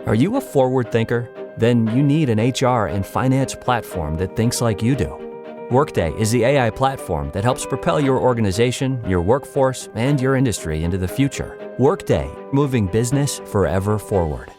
Are you a forward thinker? Then you need an HR and finance platform that thinks like you do. Workday is the AI platform that helps propel your organization, your workforce, and your industry into the future. Workday, moving business forever forward.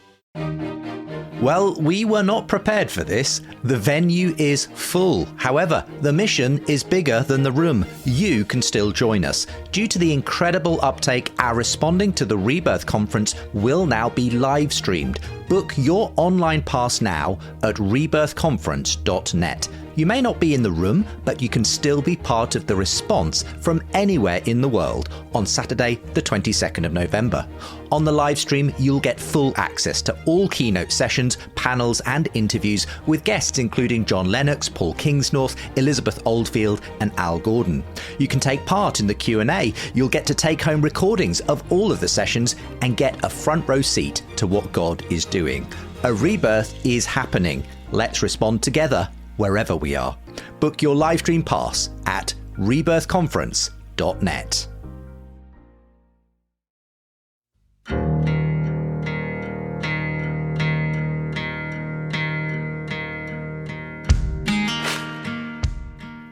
Well, we were not prepared for this. The venue is full. However, the mission is bigger than the room. You can still join us. Due to the incredible uptake, our Responding to the Rebirth conference will now be live streamed. Book your online pass now at rebirthconference.net. You may not be in the room, but you can still be part of the response from anywhere in the world on Saturday, the 22nd of November. On the live stream, you'll get full access to all keynote sessions, panels, and interviews with guests including John Lennox, Paul Kingsnorth, Elizabeth Oldfield, and Al Gordon. You can take part in the Q&A. You'll get to take home recordings of all of the sessions and get a front row seat to what God is doing. A rebirth is happening. Let's respond together wherever we are. Book your live stream pass at rebirthconference.net.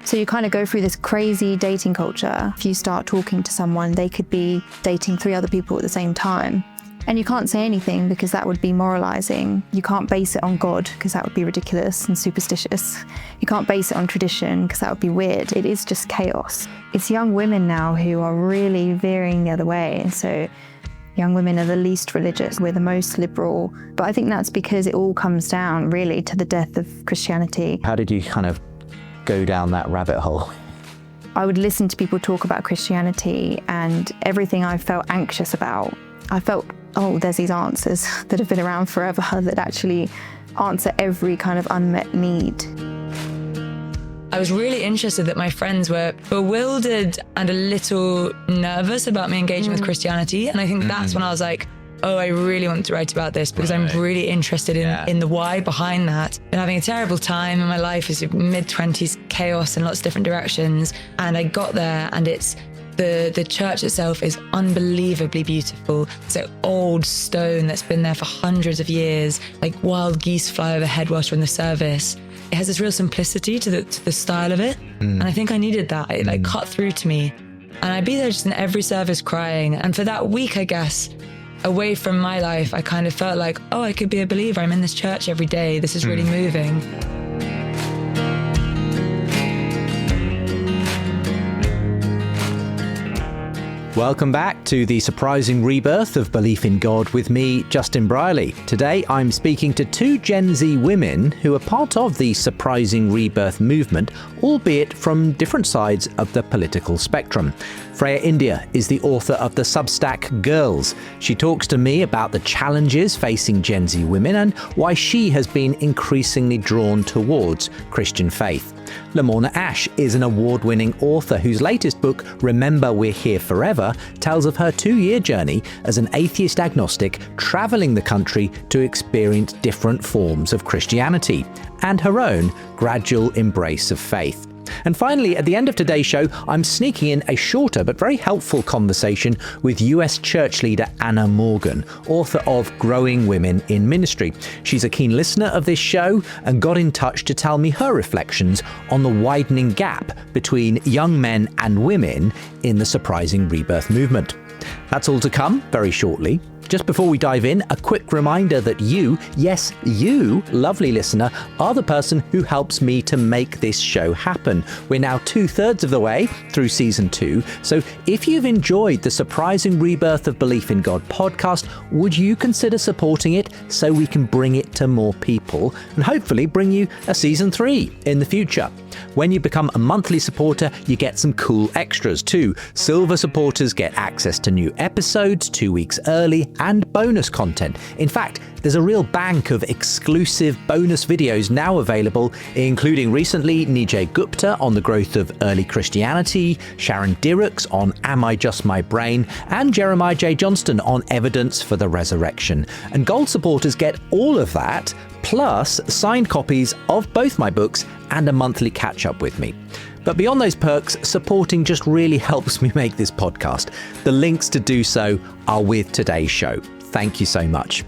So you kind of go through this crazy dating culture. If you start talking to someone, they could be dating 3 other people at the same time. And you can't say anything because that would be moralizing. You can't base it on God because that would be ridiculous and superstitious. You can't base it on tradition because that would be weird. It is just chaos. It's young women now who are really veering the other way. So young women are the least religious. We're the most liberal. But I think that's because it all comes down really to the death of Christianity. How did you kind of go down that rabbit hole? I would listen to people talk about Christianity, and everything I felt anxious about, I felt, oh, there's these answers that have been around forever that actually answer every kind of unmet need. I was really interested that my friends were bewildered and a little nervous about me engaging with Christianity. And I think that's when I was like, oh, I really want to write about this because I'm really interested in the why behind that. Been having a terrible time in my life, as mid-20s chaos in lots of different directions. And I got there, and it's the church itself is unbelievably beautiful. It's an old stone that's been there for hundreds of years, like wild geese fly overhead whilst you're in the service. It has this real simplicity to the style of it. And I think I needed that. It like cut through to me. And I'd be there just in every service crying. And for that week, I guess, away from my life, I kind of felt like, oh, I could be a believer. I'm in this church every day. This is really moving. Welcome back to the surprising rebirth of belief in God with me, Justin Brierley. Today I'm speaking to 2 Gen Z women who are part of the surprising rebirth movement, albeit from different sides of the political spectrum. Freya India is the author of the substack Girls. She talks to me about the challenges facing Gen Z women and why she has been increasingly drawn towards Christian faith. Lamorna Ash is an award-winning author whose latest book, Remember We're Here Forever, tells of her 2-year journey as an atheist agnostic travelling the country to experience different forms of Christianity and her own gradual embrace of faith. And finally, at the end of today's show, I'm sneaking in a shorter but very helpful conversation with US church leader Anna Morgan, author of Growing Women in Ministry. She's a keen listener of this show and got in touch to tell me her reflections on the widening gap between young men and women in the Surprising Rebirth movement. That's all to come very shortly. Just before we dive in, a quick reminder that you, yes, you, lovely listener, are the person who helps me to make this show happen. We're now 2/3 of the way through season 2, so if you've enjoyed the Surprising Rebirth of Belief in God podcast, would you consider supporting it so we can bring it to more people and hopefully bring you a season 3 in the future? When you become a monthly supporter, you get some cool extras too. Silver supporters get access to new episodes 2 weeks early and bonus content. In fact, there's a real bank of exclusive bonus videos now available, including recently Nijay Gupta on the growth of early Christianity, Sharon Dirks on Am I Just My Brain, and Jeremiah J. Johnston on Evidence for the Resurrection. And Gold supporters get all of that, plus signed copies of both my books and a monthly catch-up with me. But beyond those perks, supporting just really helps me make this podcast. The links to do so are with today's show. Thank you so much.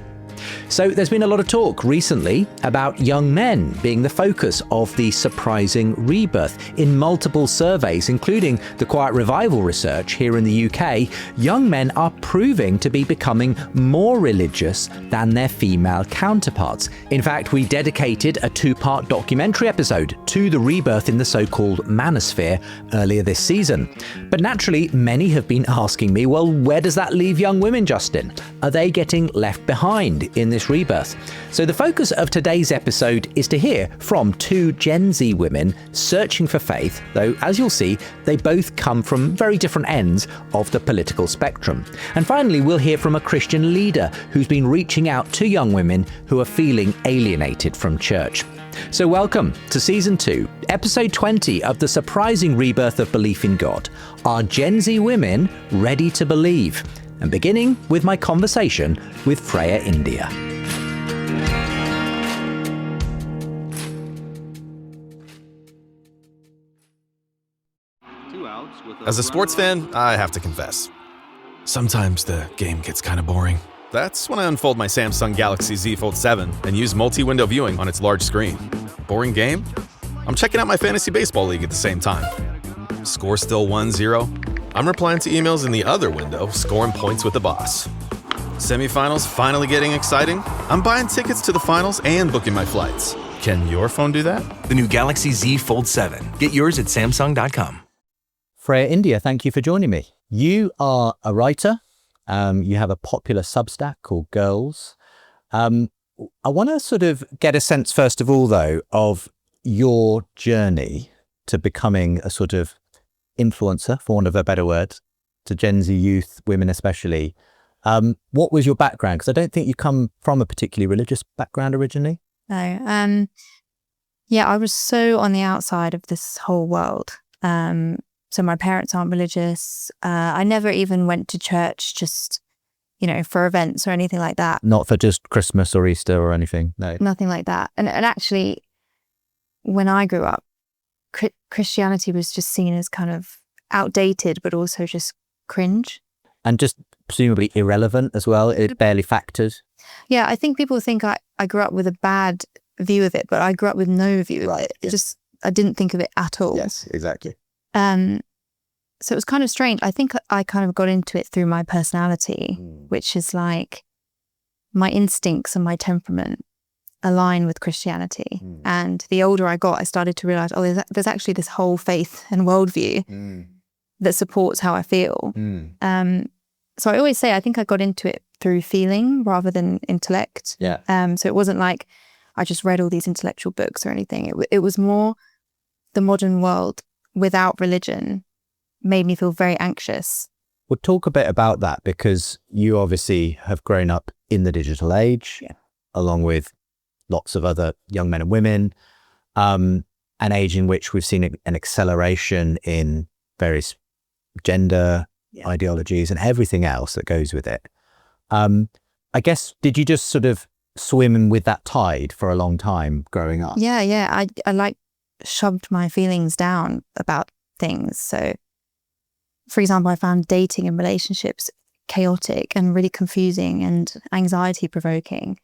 So there's been a lot of talk recently about young men being the focus of the Surprising Rebirth. In multiple surveys, including the Quiet Revival research here in the UK, young men are proving to be becoming more religious than their female counterparts. In fact, we dedicated a 2-part documentary episode to the rebirth in the so-called manosphere earlier this season. But naturally, many have been asking me, well, where does that leave young women, Justin? Are they getting left behind in this rebirth? So the focus of today's episode is to hear from 2 Gen Z women searching for faith, though as you'll see, they both come from very different ends of the political spectrum. And finally, we'll hear from a Christian leader who's been reaching out to young women who are feeling alienated from church. So welcome to Season 2, Episode 20 of the Surprising Rebirth of Belief in God. Are Gen Z women ready to believe? And beginning with my conversation with Freya India. As a sports fan, I have to confess. Sometimes the game gets kind of boring. That's when I unfold my Samsung Galaxy Z Fold 7 and use multi-window viewing on its large screen. Boring game? I'm checking out my fantasy baseball league at the same time. Score still 1-0? I'm replying to emails in the other window, scoring points with the boss. Semifinals finally getting exciting? I'm buying tickets to the finals and booking my flights. Can your phone do that? The new Galaxy Z Fold 7. Get yours at Samsung.com. Freya India, thank you for joining me. You are a writer. You have a popular substack called Girls. I want to sort of get a sense, first of all, though, of your journey to becoming a sort of influencer, for want of a better word, to Gen Z youth, women especially. What was your background? Because I don't think you come from a particularly religious background originally. No. Yeah, I was so on the outside of this whole world. So my parents aren't religious. I never even went to church just, for events or anything like that. Not for just Christmas or Easter or anything? No. Nothing like that. And actually, when I grew up, Christianity was just seen as kind of outdated, but also just cringe. And just presumably irrelevant as well. It barely factored. Yeah, I think people think I grew up with a bad view of it, but I grew up with no view of it. Yes. I didn't think of it at all. Yes, exactly. So it was kind of strange. I think I kind of got into it through my personality, which is like my instincts and my temperament align with Christianity. And the older I got, I started to realize, there's actually this whole faith and worldview that supports how I feel. So I always say, I think I got into it through feeling rather than intellect. Yeah. So it wasn't like I just read all these intellectual books or anything. It was more the modern world without religion made me feel very anxious. We'll talk a bit about that because you obviously have grown up in the digital age, along with lots of other young men and women, an age in which we've seen an acceleration in various gender ideologies and everything else that goes with it. I guess, did you just sort of swim with that tide for a long time growing up? Yeah. I like shoved my feelings down about things. So, for example, I found dating and relationships chaotic and really confusing and anxiety provoking.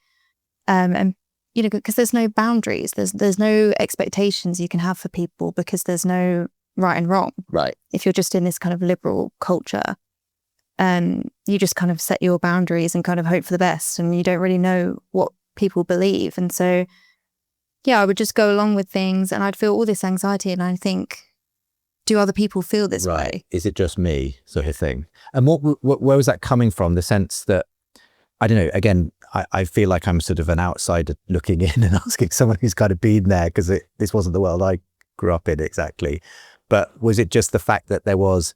And because there's no boundaries, there's no expectations you can have for people because there's no right and wrong. Right. If you're just in this kind of liberal culture, you just kind of set your boundaries and kind of hope for the best, and you don't really know what people believe. And so, I would just go along with things, and I'd feel all this anxiety, and I think, do other people feel this way? Is it just me, sort of thing? And where was that coming from? The sense that, I don't know, again, I feel like I'm sort of an outsider looking in and asking someone who's kind of been there, because this wasn't the world I grew up in exactly. But was it just the fact that there was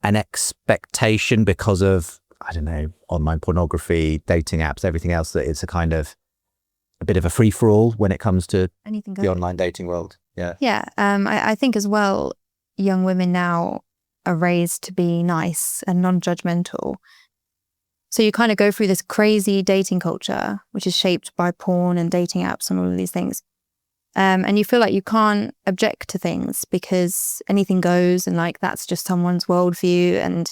an expectation because of, I don't know, online pornography, dating apps, everything else, that it's a bit of a free-for-all when it comes to anything the online dating world? Yeah. I think as well, young women now are raised to be nice and non-judgmental. So you kind of go through this crazy dating culture, which is shaped by porn and dating apps and all of these things. And you feel like you can't object to things because anything goes, and like that's just someone's worldview. And,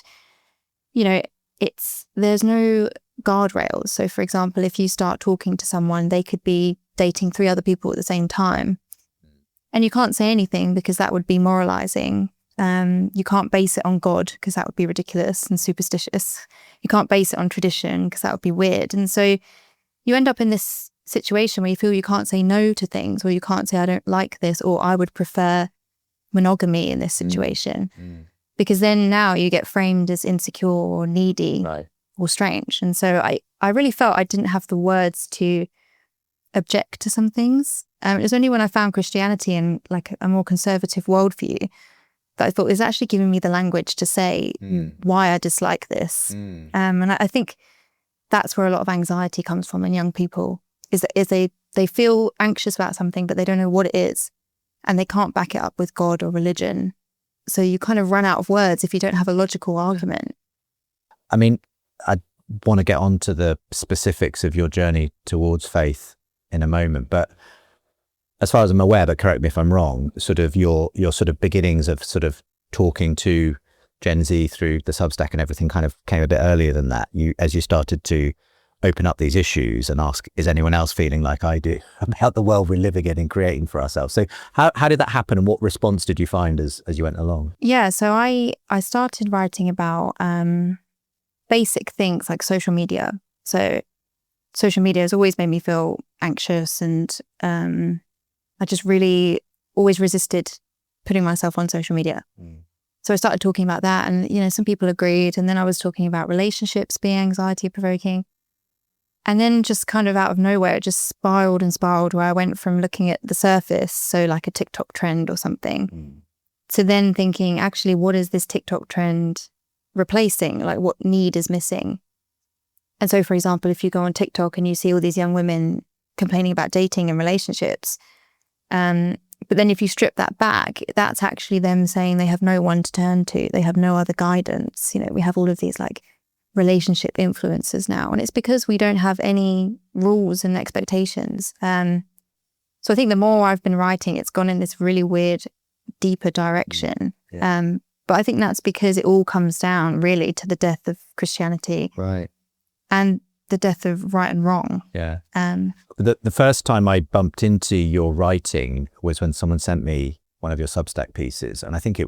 there's no guardrails. So for example, if you start talking to someone, they could be dating 3 other people at the same time. And you can't say anything because that would be moralizing. You can't base it on God because that would be ridiculous and superstitious. You can't base it on tradition because that would be weird. And so you end up in this situation where you feel you can't say no to things, or you can't say, I don't like this, or I would prefer monogamy in this situation. Because then now you get framed as insecure or needy or strange. And so I really felt I didn't have the words to object to some things. It was only when I found Christianity and like a more conservative worldview that I thought it was actually giving me the language to say why I dislike this. And I think that's where a lot of anxiety comes from in young people, is they feel anxious about something, but they don't know what it is. And they can't back it up with God or religion. So you kind of run out of words if you don't have a logical argument. I mean, I want to get on to the specifics of your journey towards faith in a moment, but as far as I'm aware, but correct me if I'm wrong, sort of your sort of beginnings of sort of talking to Gen Z through the Substack and everything kind of came a bit earlier than that. As you started to open up these issues and ask, is anyone else feeling like I do about the world we're living in and creating for ourselves? So how did that happen, and what response did you find as you went along? Yeah, so I started writing about basic things like social media. So social media has always made me feel anxious, and I just really always resisted putting myself on social media. So I started talking about that, and some people agreed, and then I was talking about relationships being anxiety provoking. And then just kind of out of nowhere, it just spiraled and spiraled, where I went from looking at the surface, so like a TikTok trend or something, to then thinking, actually, what is this TikTok trend replacing? Like, what need is missing? And so, for example, if you go on TikTok and you see all these young women complaining about dating and relationships, but then if you strip that back, that's actually them saying they have no one to turn to. They have no other guidance. We have all of these like relationship influencers now, and it's because we don't have any rules and expectations. So I think the more I've been writing, it's gone in this really weird, deeper direction. But I think that's because it all comes down really to the death of Christianity, Right. and the death of right and wrong. Yeah. The first time I bumped into your writing was when someone sent me one of your Substack pieces, and I think it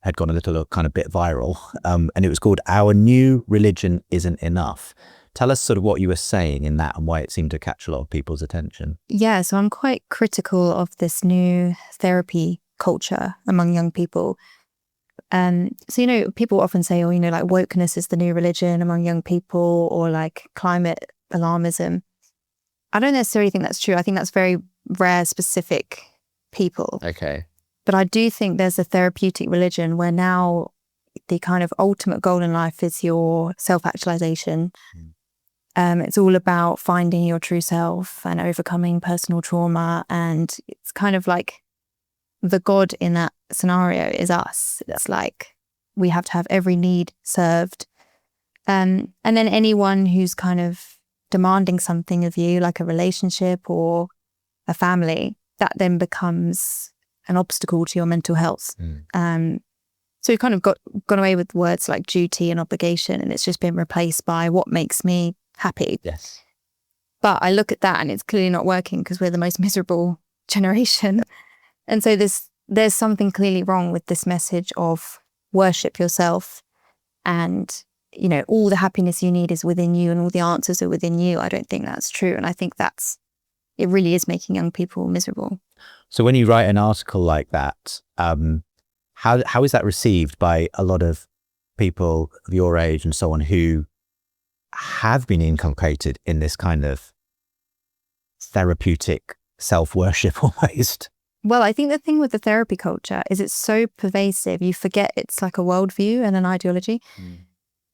had gone a little kind of bit viral, and it was called "Our New Religion Isn't Enough." Tell us sort of what you were saying in that and why it seemed to catch a lot of people's attention. Yeah, so I'm quite critical of this new therapy culture among young people. So, people often say, like wokeness is the new religion among young people, or like climate alarmism. I don't necessarily think that's true. I think that's very rare, specific people. Okay. But I do think there's a therapeutic religion where now the kind of ultimate goal in life is your self-actualization. It's all about finding your true self and overcoming personal trauma. And it's kind of like the God in that scenario is us. It's like we have to have every need served. And then anyone who's kind of demanding something of you, like a relationship or a family, that then becomes an obstacle to your mental health. So we've kind of gone away with words like duty and obligation, and it's just been replaced by what makes me happy. Yes. But I look at that and it's clearly not working, because we're the most miserable generation. And so there's something clearly wrong with this message of worship yourself, and all the happiness you need is within you and all the answers are within you. I don't think that's true, and I think it really is making young people miserable. So when you write an article like that, how is that received by a lot of people of your age and so on who have been inculcated in this kind of therapeutic self-worship almost? Well, I think the thing with the therapy culture is it's so pervasive, you forget it's like a worldview and an ideology.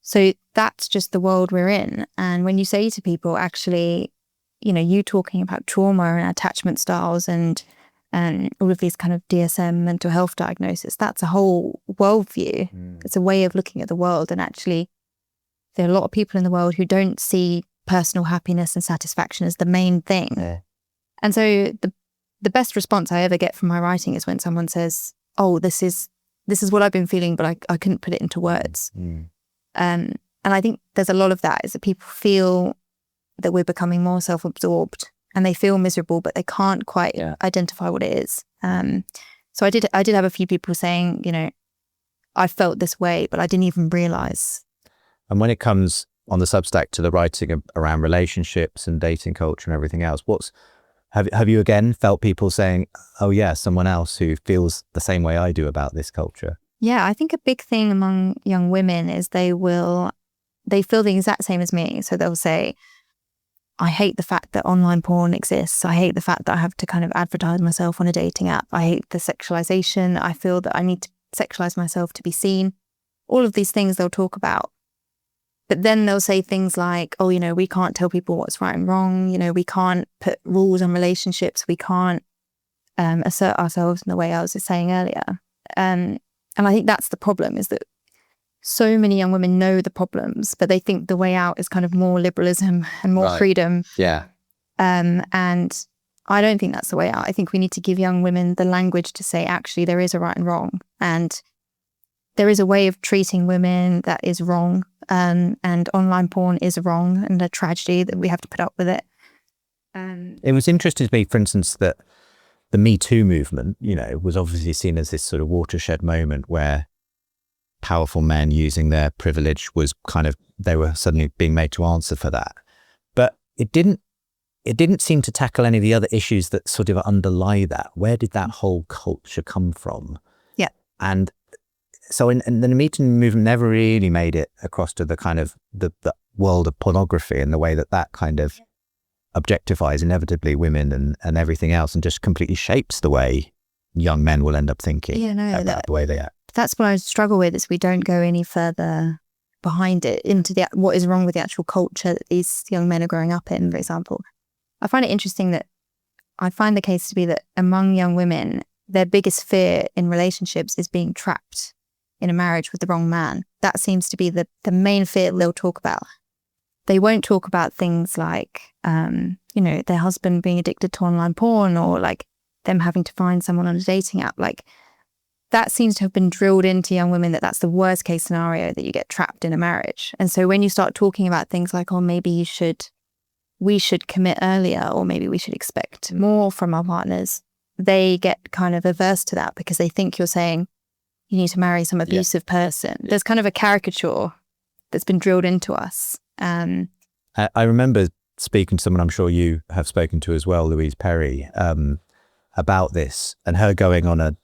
So that's just the world we're in. And when you say to people, actually, you talking about trauma and attachment styles and all of these kind of DSM mental health diagnosis, that's a whole worldview. It's a way of looking at the world. And actually, there are a lot of people in the world who don't see personal happiness and satisfaction as the main thing. Yeah. And so the best response I ever get from my writing is when someone says, "Oh, this is what I've been feeling, but I couldn't put it into words." And And I think there's a lot of that, is that people feel that we're becoming more self-absorbed and they feel miserable, but they can't quite identify what it is. So I did have a few people saying, you know, I felt this way, but I didn't even realize. And when it comes on the Substack to the writing around relationships and dating culture and everything else, have you again felt people saying, oh yeah, someone else who feels the same way I do about this culture? Yeah, I think a big thing among young women is they feel the exact same as me. So they'll say, I hate the fact that online porn exists. I hate the fact that I have to kind of advertise myself on a dating app. I hate the sexualization. I feel that I need to sexualize myself to be seen. All of these things they'll talk about. But then they'll say things like, oh, you know, we can't tell people what's right and wrong. You know, we can't put rules on relationships. We can't assert ourselves in the way I was saying earlier. And I think that's the problem, is that so many young women know the problems, but they think the way out is kind of more liberalism and more freedom. Yeah. And I don't think that's the way out. I think we need to give young women the language to say, actually, there is a right and wrong. And there is a way of treating women that is wrong. And online porn is wrong and a tragedy that we have to put up with it. It was interesting to me, for instance, that the Me Too movement, you know, was obviously seen as this sort of watershed moment where powerful men using their privilege was kind of, they were suddenly being made to answer for that. But it didn't seem to tackle any of the other issues that sort of underlie that. Where did that whole culture come from? Yeah. And so and the Me Too movement never really made it across to the kind of the world of pornography and the way that kind of objectifies inevitably women and everything else, and just completely shapes the way young men will end up thinking about the way they act. That's what I struggle with, is we don't go any further behind it into what is wrong with the actual culture that these young men are growing up in, for example. I find it interesting that I find the case to be that among young women, their biggest fear in relationships is being trapped in a marriage with the wrong man. That seems to be the main fear they'll talk about. They won't talk about things like, you know, their husband being addicted to online porn, or like them having to find someone on a dating app. Like, that seems to have been drilled into young women, that that's the worst case scenario, that you get trapped in a marriage. And so when you start talking about things like, oh, maybe we should commit earlier, or maybe we should expect more from our partners, they get kind of averse to that because they think you're saying you need to marry some abusive person. There's kind of a caricature that's been drilled into us. I remember speaking to someone I'm sure you have spoken to as well, Louise Perry, about this, and her going on a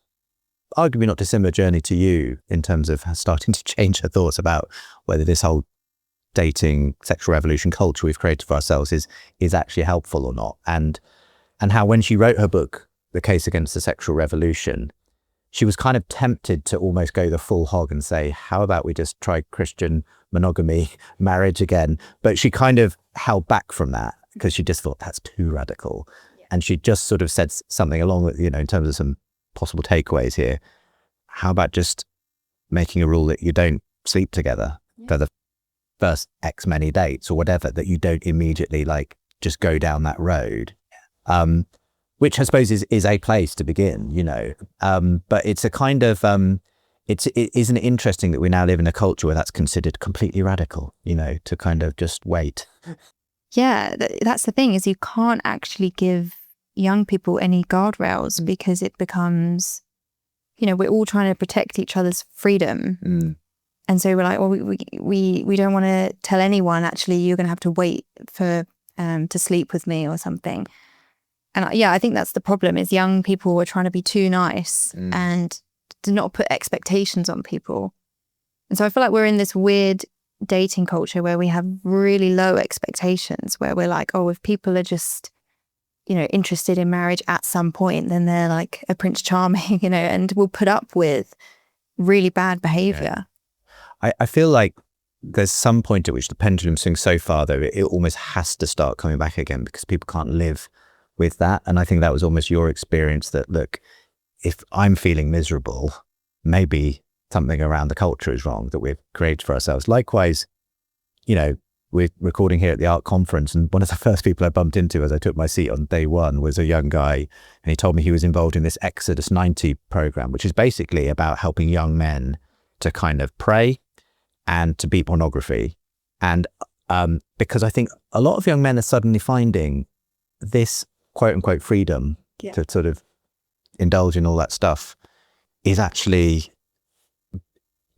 arguably not dissimilar journey to you in terms of starting to change her thoughts about whether this whole dating sexual revolution culture we've created for ourselves is actually helpful or not. And how when she wrote her book, The Case Against the Sexual Revolution, she was kind of tempted to almost go the full hog and say, how about we just try Christian monogamy marriage again? But she kind of held back from that because she just thought that's too radical. Yeah. And she just sort of said something along with, you know, in terms of some possible takeaways here. How about just making a rule that you don't sleep together for the first X many dates or whatever, that you don't immediately like just go down that road. Which I suppose is a place to begin, you know. But it's a kind of, isn't it interesting that we now live in a culture where that's considered completely radical, you know, to kind of just wait. Yeah, that's the thing, is you can't actually give young people any guardrails, because it becomes, you know, we're all trying to protect each other's freedom. And so we're like, well, we don't want to tell anyone, actually, you're going to have to wait for to sleep with me or something. And yeah, I think that's the problem, is young people are trying to be too nice and to not put expectations on people. And so I feel like we're in this weird dating culture where we have really low expectations, where we're like, oh, if people are just, you know, interested in marriage at some point, then they're like a Prince Charming, you know, and will put up with really bad behavior. Yeah. I feel like there's some point at which the pendulum swings so far, though, it almost has to start coming back again, because people can't live with that. And I think that was almost your experience, that, look, if I'm feeling miserable, maybe something around the culture is wrong that we've created for ourselves. Likewise, you know, we're recording here at the Art Conference, and one of the first people I bumped into as I took my seat on day one was a young guy, and he told me he was involved in this Exodus 90 program, which is basically about helping young men to kind of pray and to beat pornography And because I think a lot of young men are suddenly finding this quote unquote freedom to sort of indulge in all that stuff is actually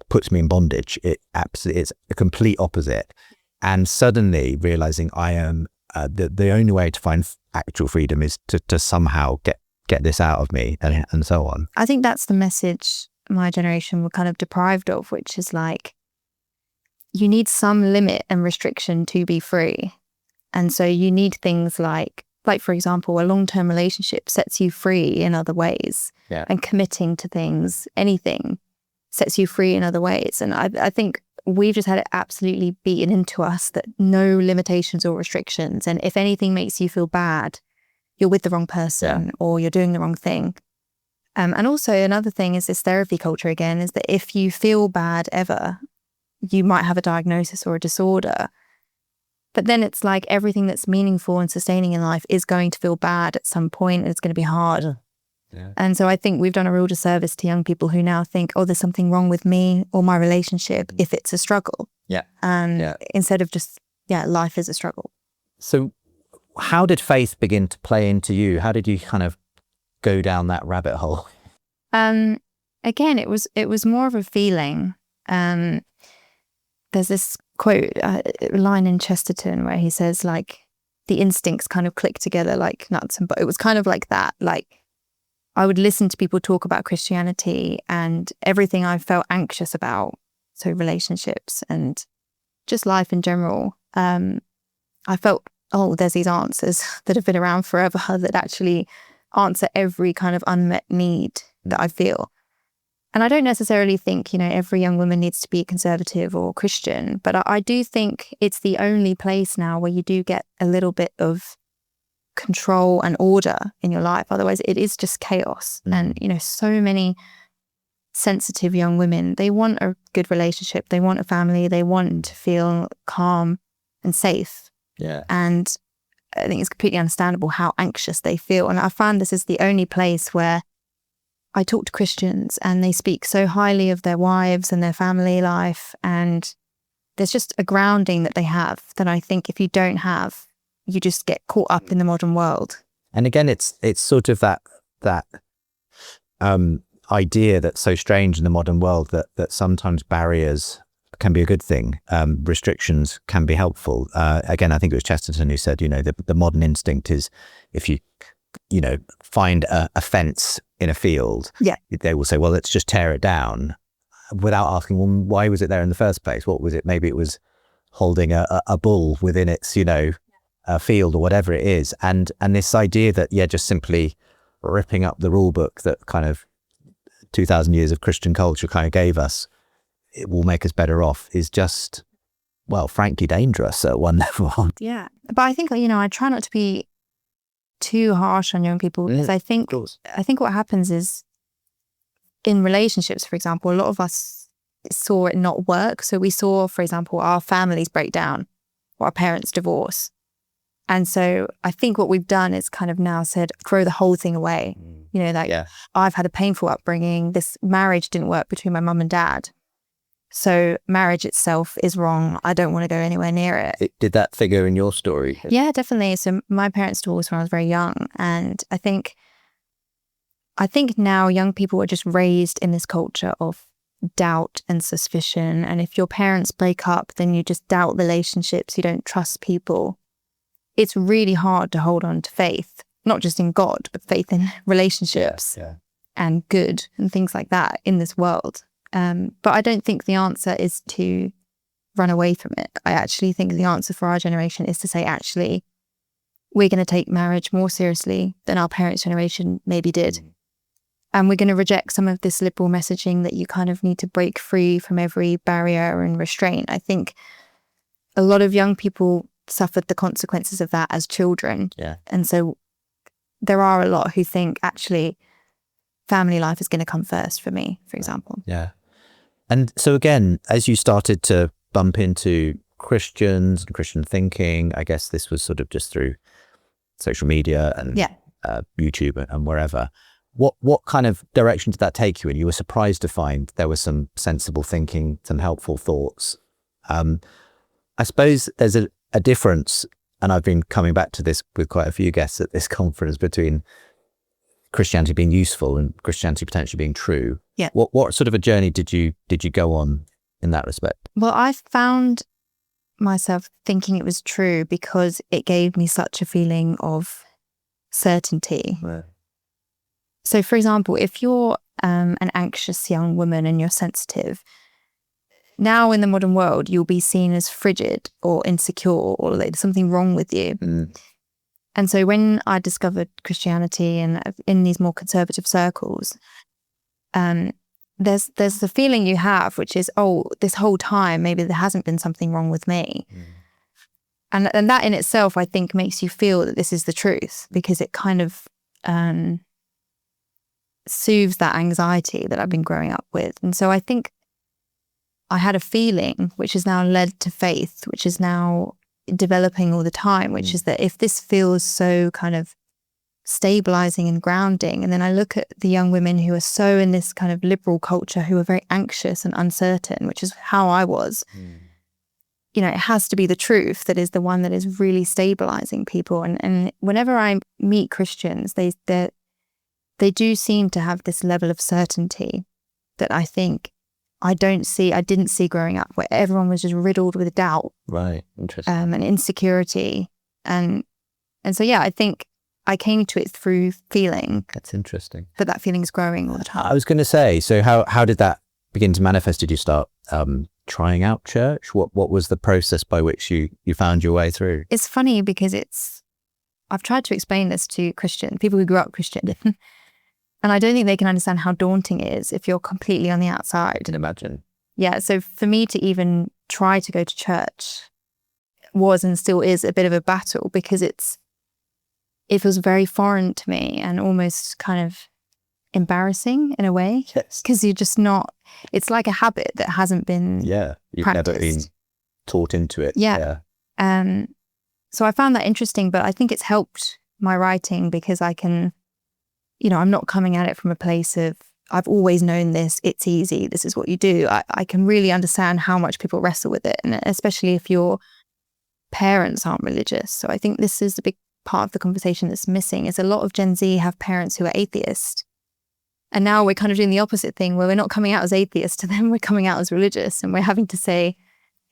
puts me in bondage. It's a complete opposite. And suddenly realizing I am the only way to find actual freedom is to somehow get this out of me and so on. I think that's the message my generation were kind of deprived of, which is like, you need some limit and restriction to be free. And so you need things like for example, a long-term relationship sets you free in other ways. Yeah. And committing to things, anything, sets you free in other ways. And I think we've just had it absolutely beaten into us that no limitations or restrictions. And if anything makes you feel bad, you're with the wrong person or you're doing the wrong thing. And also another thing is this therapy culture again, is that if you feel bad ever, you might have a diagnosis or a disorder. But then it's like everything that's meaningful and sustaining in life is going to feel bad at some point, and it's going to be hard. Yeah. And so I think we've done a real disservice to young people who now think, oh, there's something wrong with me or my relationship if it's a struggle. Yeah. And instead of just, life is a struggle. So how did faith begin to play into you? How did you kind of go down that rabbit hole? Again, it was more of a feeling. There's this quote, line in Chesterton where he says like, the instincts kind of click together like nuts and bolts. It was kind of like that. Like I would listen to people talk about Christianity and everything I felt anxious about. So relationships and just life in general. I felt, there's these answers that have been around forever that actually answer every kind of unmet need that I feel. And I don't necessarily think, every young woman needs to be conservative or Christian, but I do think it's the only place now where you do get a little bit of control and order in your life. Otherwise, it is just chaos. And, so many sensitive young women, they want a good relationship. They want a family. They want to feel calm and safe. Yeah. And I think it's completely understandable how anxious they feel. And I found this is the only place where I talk to Christians and they speak so highly of their wives and their family life. And there's just a grounding that they have that I think if you don't have, you just get caught up in the modern world. And again, it's sort of that idea that's so strange in the modern world that sometimes barriers can be a good thing. Restrictions can be helpful. Again, I think it was Chesterton who said, the modern instinct is if you find a fence in a field, they will say, well, let's just tear it down without asking, well, why was it there in the first place? What was it? Maybe it was holding a bull within its, a field or whatever it is. And this idea that, just simply ripping up the rule book that kind of 2000 years of Christian culture kind of gave us, it will make us better off is just, well, frankly dangerous at one level. Yeah. But I think, I try not to be too harsh on young people because I think what happens is in relationships, for example, a lot of us saw it not work. So we saw, for example, our families break down or our parents divorce. And so I think what we've done is kind of now said, throw the whole thing away. I've had a painful upbringing. This marriage didn't work between my mum and dad. So marriage itself is wrong. I don't want to go anywhere near it. Did that figure in your story? Yeah, definitely. So my parents divorced when I was very young. And I think now young people are just raised in this culture of doubt and suspicion. And if your parents break up, then you just doubt relationships. You don't trust people. It's really hard to hold on to faith, not just in God, but faith in relationships and good and things like that in this world. But I don't think the answer is to run away from it. I actually think the answer for our generation is to say, actually, we're going to take marriage more seriously than our parents' generation maybe did. And we're going to reject some of this liberal messaging that you kind of need to break free from every barrier and restraint. I think a lot of young people suffered the consequences of that as children. Yeah. And so there are a lot who think, actually, family life is going to come first for me, for example. Yeah. And so again, as you started to bump into Christians and Christian thinking, I guess this was sort of just through social media and YouTube and wherever. What kind of direction did that take you in? You were surprised to find there was some sensible thinking, some helpful thoughts. I suppose there's a difference, and I've been coming back to this with quite a few guests at this conference, between Christianity being useful and Christianity potentially being true. Yeah. What sort of a journey did you go on in that respect? Well, I found myself thinking it was true because it gave me such a feeling of certainty. Yeah. So, for example, if you're an anxious young woman and you're sensitive, now in the modern world, you'll be seen as frigid or insecure or like there's something wrong with you. And so when I discovered Christianity and in these more conservative circles, there's the feeling you have, which is, oh, this whole time, maybe there hasn't been something wrong with me. And that in itself, I think, makes you feel that this is the truth, because it kind of soothes that anxiety that I've been growing up with. And so I think I had a feeling, which has now led to faith, which is now developing all the time, which is that if this feels so kind of stabilizing and grounding, and then I look at the young women who are so in this kind of liberal culture, who are very anxious and uncertain, which is how I was, you know, it has to be the truth that is the one that is really stabilizing people. And whenever I meet Christians, they do seem to have this level of certainty that I think I didn't see growing up, where everyone was just riddled with doubt. Right. Interesting. And insecurity. And so, yeah, I think I came to it through feeling. That's interesting. But that feeling's growing all the time. I was going to say, so how did that begin to manifest? Did you start trying out church? What was the process by which you found your way through? It's funny because I've tried to explain this to Christian, people who grew up Christian. And I don't think they can understand how daunting it is if you're completely on the outside. I can imagine. Yeah, so for me to even try to go to church was and still is a bit of a battle, because it was very foreign to me and almost kind of embarrassing in a way. Yes. Because you're just not, it's like a habit that hasn't been you've practiced. never been taught into it. Yeah. So I found that interesting, but I think it's helped my writing because I can, you know, I'm not coming at it from a place of, I've always known this, it's easy, this is what you do. I can really understand how much people wrestle with it, and especially if your parents aren't religious. So I think this is a big part of the conversation that's missing, is a lot of Gen Z have parents who are atheist. And now we're kind of doing the opposite thing, where we're not coming out as atheists to them, we're coming out as religious, and we're having to say,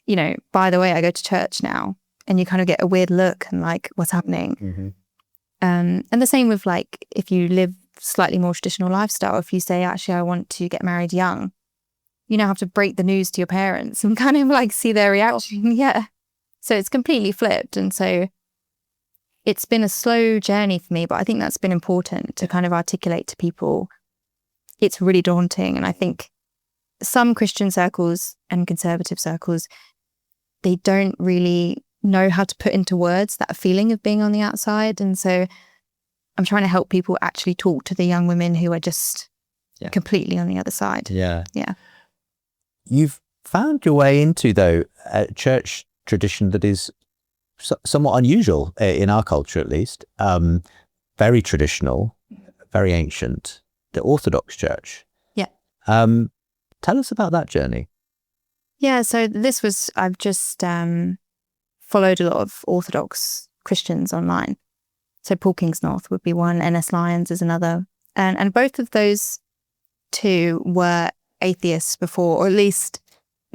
you know, by the way, I go to church now. And you kind of get a weird look and like, what's happening? And the same with like, if you live slightly more traditional lifestyle, if you say, actually, I want to get married young, you now have to break the news to your parents and kind of like see their reaction. Yeah. So it's completely flipped. And so it's been a slow journey for me, but I think that's been important to kind of articulate to people. It's really daunting. And I think some Christian circles and conservative circles, they don't really know how to put into words that feeling of being on the outside. And so I'm trying to help people actually talk to the young women who are just completely on the other side. Yeah. You've found your way into, though, a church tradition that is somewhat unusual in our culture, at least. Very traditional, very ancient, the Orthodox Church. Yeah. Tell us about that journey. Yeah, so I've just followed a lot of Orthodox Christians online. So Paul Kingsnorth would be one, NS Lyons is another. And both of those two were atheists before, or at least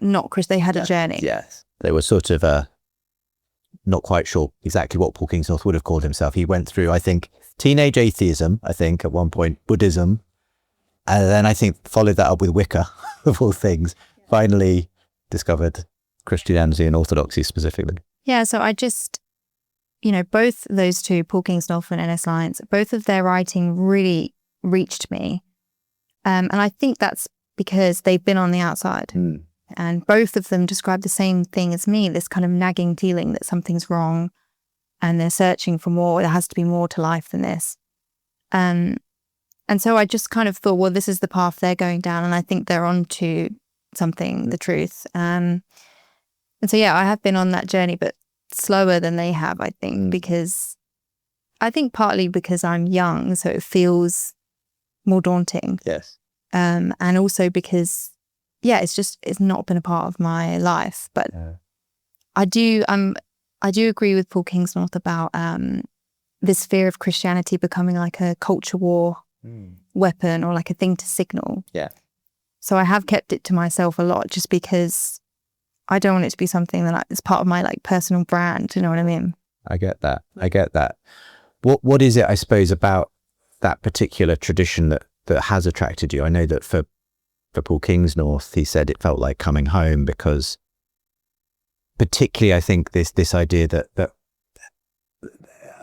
not Christian. They had a journey. Yes. They were sort of not quite sure exactly what Paul Kingsnorth would have called himself. He went through, I think, teenage atheism, at one point, Buddhism, and then I think followed that up with Wicca, of all things. Finally discovered Christianity and Orthodoxy specifically. Yeah, so I just, you know, both those two, Paul Kingsnorth and NS Lyons, both of their writing really reached me. And I think that's because they've been on the outside. And both of them describe the same thing as me, this kind of nagging feeling that something's wrong and they're searching for more. There has to be more to life than this. And so I just kind of thought, well, this is the path they're going down. And I think they're on to something, the truth. And so, yeah, I have been on that journey, but slower than they have, I think, because partly because I'm young, so it feels more daunting. Yes. And also because, it's not been a part of my life, but I do agree with Paul Kingsnorth about this fear of Christianity becoming like a culture war weapon or like a thing to signal. Yeah. So I have kept it to myself a lot just because I don't want it to be something that is part of my like personal brand. You know what I mean? I get that. What is it, I suppose, about that particular tradition that has attracted you? I know that for Paul Kingsnorth, he said it felt like coming home because particularly I think this idea that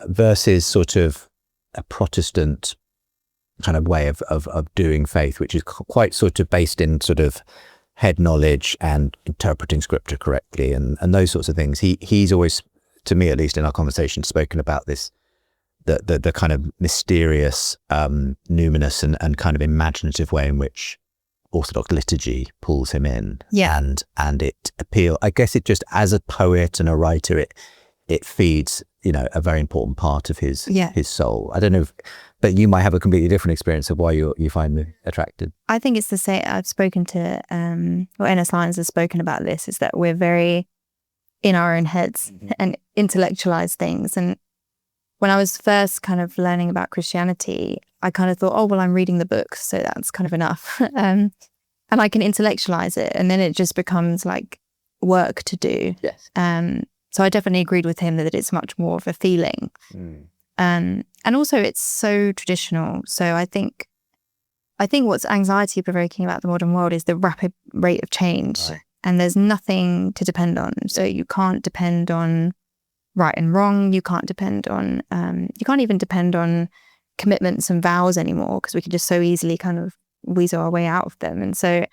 versus sort of a Protestant kind of way of doing faith, which is quite sort of based in sort of head knowledge and interpreting scripture correctly and those sorts of things. He's always, to me at least in our conversation, spoken about this, the kind of mysterious, numinous and kind of imaginative way in which Orthodox liturgy pulls him in. Yeah. And it appeal, I guess it just, as a poet and a writer, it feeds, a very important part of his soul. I don't know but you might have a completely different experience of why you find me attracted. I think it's the same. I've spoken to, NS Lions has spoken about this, is that we're very in our own heads and intellectualize things. And when I was first kind of learning about Christianity, I kind of thought, oh, well, I'm reading the book, so that's kind of enough. And I can intellectualize it. And then it just becomes like work to do. Yes. So I definitely agreed with him that it's much more of a feeling. And also it's so traditional. So I think what's anxiety provoking about the modern world is the rapid rate of change. Right. And there's nothing to depend on. So you can't depend on right and wrong. You can't depend on, you can't even depend on commitments and vows anymore, because we can just so easily kind of weasel our way out of them. And so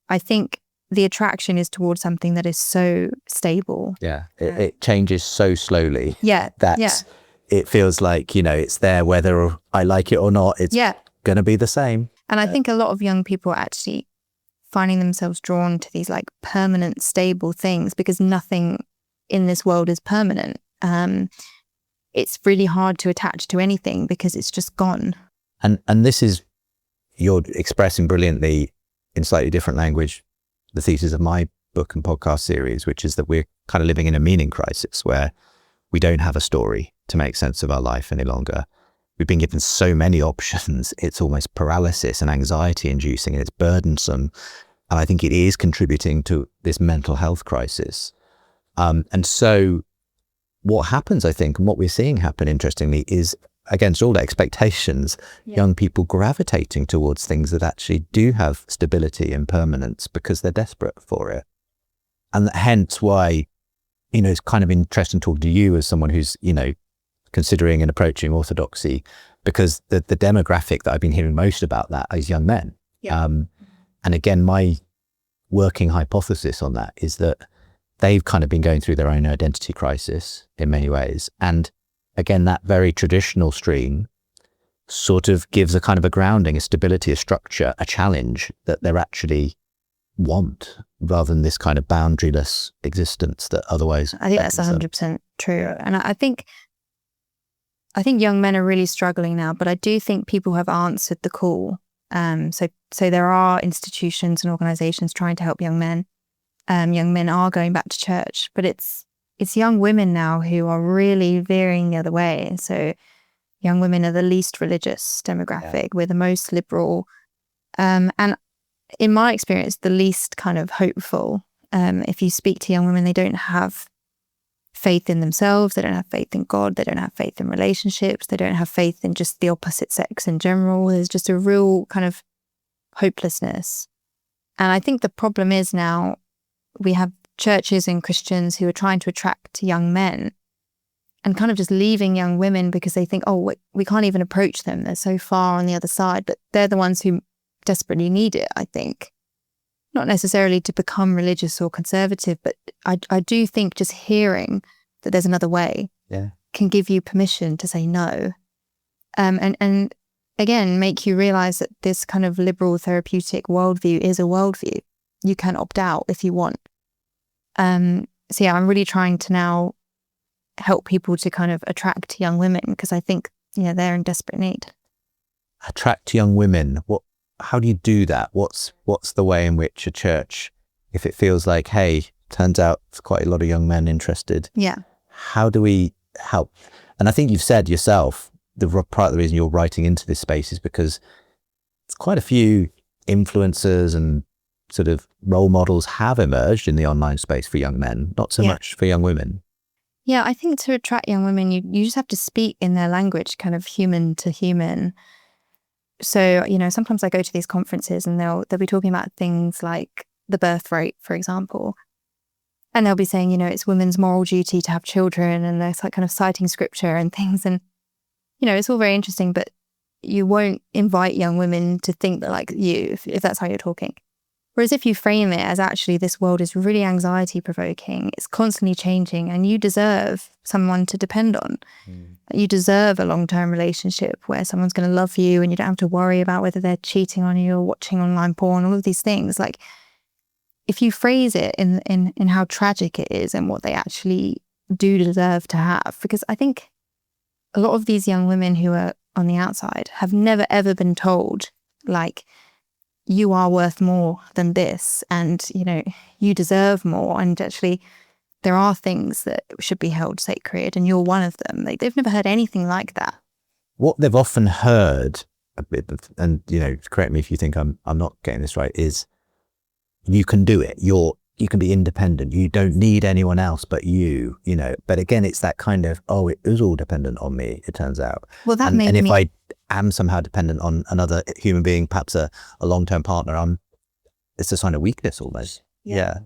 I think the attraction is towards something that is so stable. Yeah. It changes so slowly. Yeah. It feels like, it's there whether I like it or not. It's going to be the same. And I think a lot of young people are actually finding themselves drawn to these like permanent, stable things because nothing in this world is permanent. It's really hard to attach to anything because it's just gone. And this is, you're expressing brilliantly in slightly different language, the thesis of my book and podcast series, which is that we're kind of living in a meaning crisis where we don't have a story to make sense of our life any longer. We've been given so many options. It's almost paralysis and anxiety inducing, and it's burdensome. And I think it is contributing to this mental health crisis. And so what happens, I think, and what we're seeing happen, interestingly, is against all expectations, young people gravitating towards things that actually do have stability and permanence because they're desperate for it. And hence why, it's kind of interesting talking to you as someone who's, considering and approaching orthodoxy, because the demographic that I've been hearing most about that is young men. Yeah. And again, my working hypothesis on that is that they've kind of been going through their own identity crisis in many ways. And again, that very traditional stream sort of gives a kind of a grounding, a stability, a structure, a challenge that they're actually want, rather than this kind of boundaryless existence that otherwise. I think that's 100% true. And I think young men are really struggling now, but I do think people have answered the call. So there are institutions and organizations trying to help young men. Young men are going back to church, but it's young women now who are really veering the other way. So young women are the least religious demographic. Yeah. We're the most liberal. And in my experience, the least kind of hopeful. If you speak to young women, they don't have faith in themselves. They don't have faith in God. They don't have faith in relationships. They don't have faith in just the opposite sex in general. There's just a real kind of hopelessness. And I think the problem is now we have churches and Christians who are trying to attract young men and kind of just leaving young women because they think, oh, we can't even approach them. They're so far on the other side, but they're the ones who desperately need it, I think. Not necessarily to become religious or conservative, but I do think just hearing that there's another way can give you permission to say no. And again, make you realize that this kind of liberal therapeutic worldview is a worldview. You can opt out if you want. So yeah, I'm really trying to now help people to kind of attract young women because I think, they're in desperate need. Attract young women. How do you do that? What's the way in which a church, if it feels like, hey, turns out there's quite a lot of young men interested. Yeah. How do we help? And I think you've said yourself, part of the reason you're writing into this space is because it's quite a few influencers and sort of role models have emerged in the online space for young men, not so much for young women. Yeah, I think to attract young women, you just have to speak in their language, kind of human to human. So, sometimes I go to these conferences and they'll be talking about things like the birth rate, for example. And they'll be saying, it's women's moral duty to have children, and they're kind of citing scripture and things. And, it's all very interesting, but you won't invite young women to think that like you, if that's how you're talking. Whereas if you frame it as actually this world is really anxiety provoking, it's constantly changing, and you deserve someone to depend on. You deserve a long-term relationship where someone's going to love you and you don't have to worry about whether they're cheating on you or watching online porn, all of these things. Like, if you phrase it in how tragic it is and what they actually do deserve to have, because I think a lot of these young women who are on the outside have never ever been told, like, you are worth more than this, and you deserve more, and actually there are things that should be held sacred and you're one of them. They've never heard anything like that. What they've often heard a bit, and correct me if you think I'm not getting this right, is you can do it. You can be independent. You don't need anyone else but you. But again, it's that kind of, it is all dependent on me, it turns out. Well, that and if I am somehow dependent on another human being, perhaps a long-term partner, it's a sign of weakness almost. Yeah.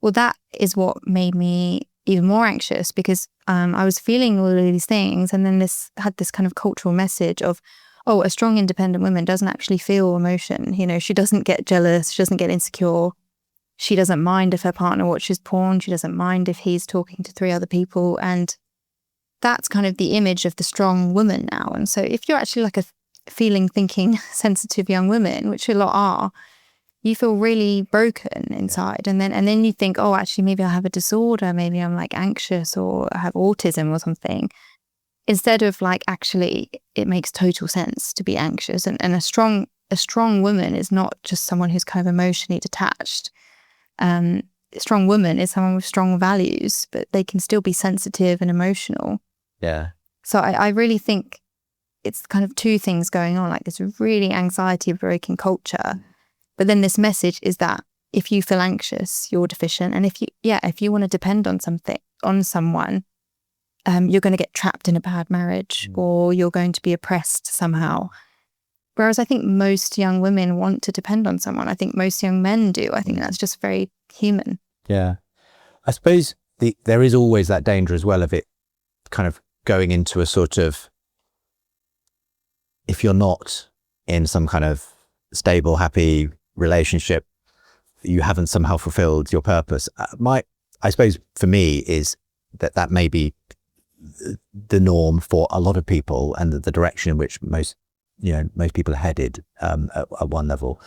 Well, that is what made me even more anxious, because I was feeling all of these things, and then had this kind of cultural message of, a strong independent woman doesn't actually feel emotion. She doesn't get jealous, she doesn't get insecure. She doesn't mind if her partner watches porn. She doesn't mind if he's talking to 3 other people. And that's kind of the image of the strong woman now. And so if you're actually like a feeling, thinking, sensitive young woman, which a lot are, you feel really broken inside. And then you think, actually, maybe I have a disorder. Maybe I'm like anxious, or I have autism or something. Instead of like, actually, it makes total sense to be anxious. And a strong woman is not just someone who's kind of emotionally detached. A strong woman is someone with strong values, but they can still be sensitive and emotional. Yeah. So I really think it's kind of 2 things going on, like this really anxiety-provoking culture. But then this message is that if you feel anxious, you're deficient. And if you want to depend on someone, you're going to get trapped in a bad marriage, or you're going to be oppressed somehow. Whereas I think most young women want to depend on someone. I think most young men do. I think that's just very human. Yeah. I suppose there is always that danger as well of it kind of going into a sort of, if you're not in some kind of stable, happy relationship, you haven't somehow fulfilled your purpose. I suppose for me is that may be the norm for a lot of people, and the direction in which most people are headed at one level.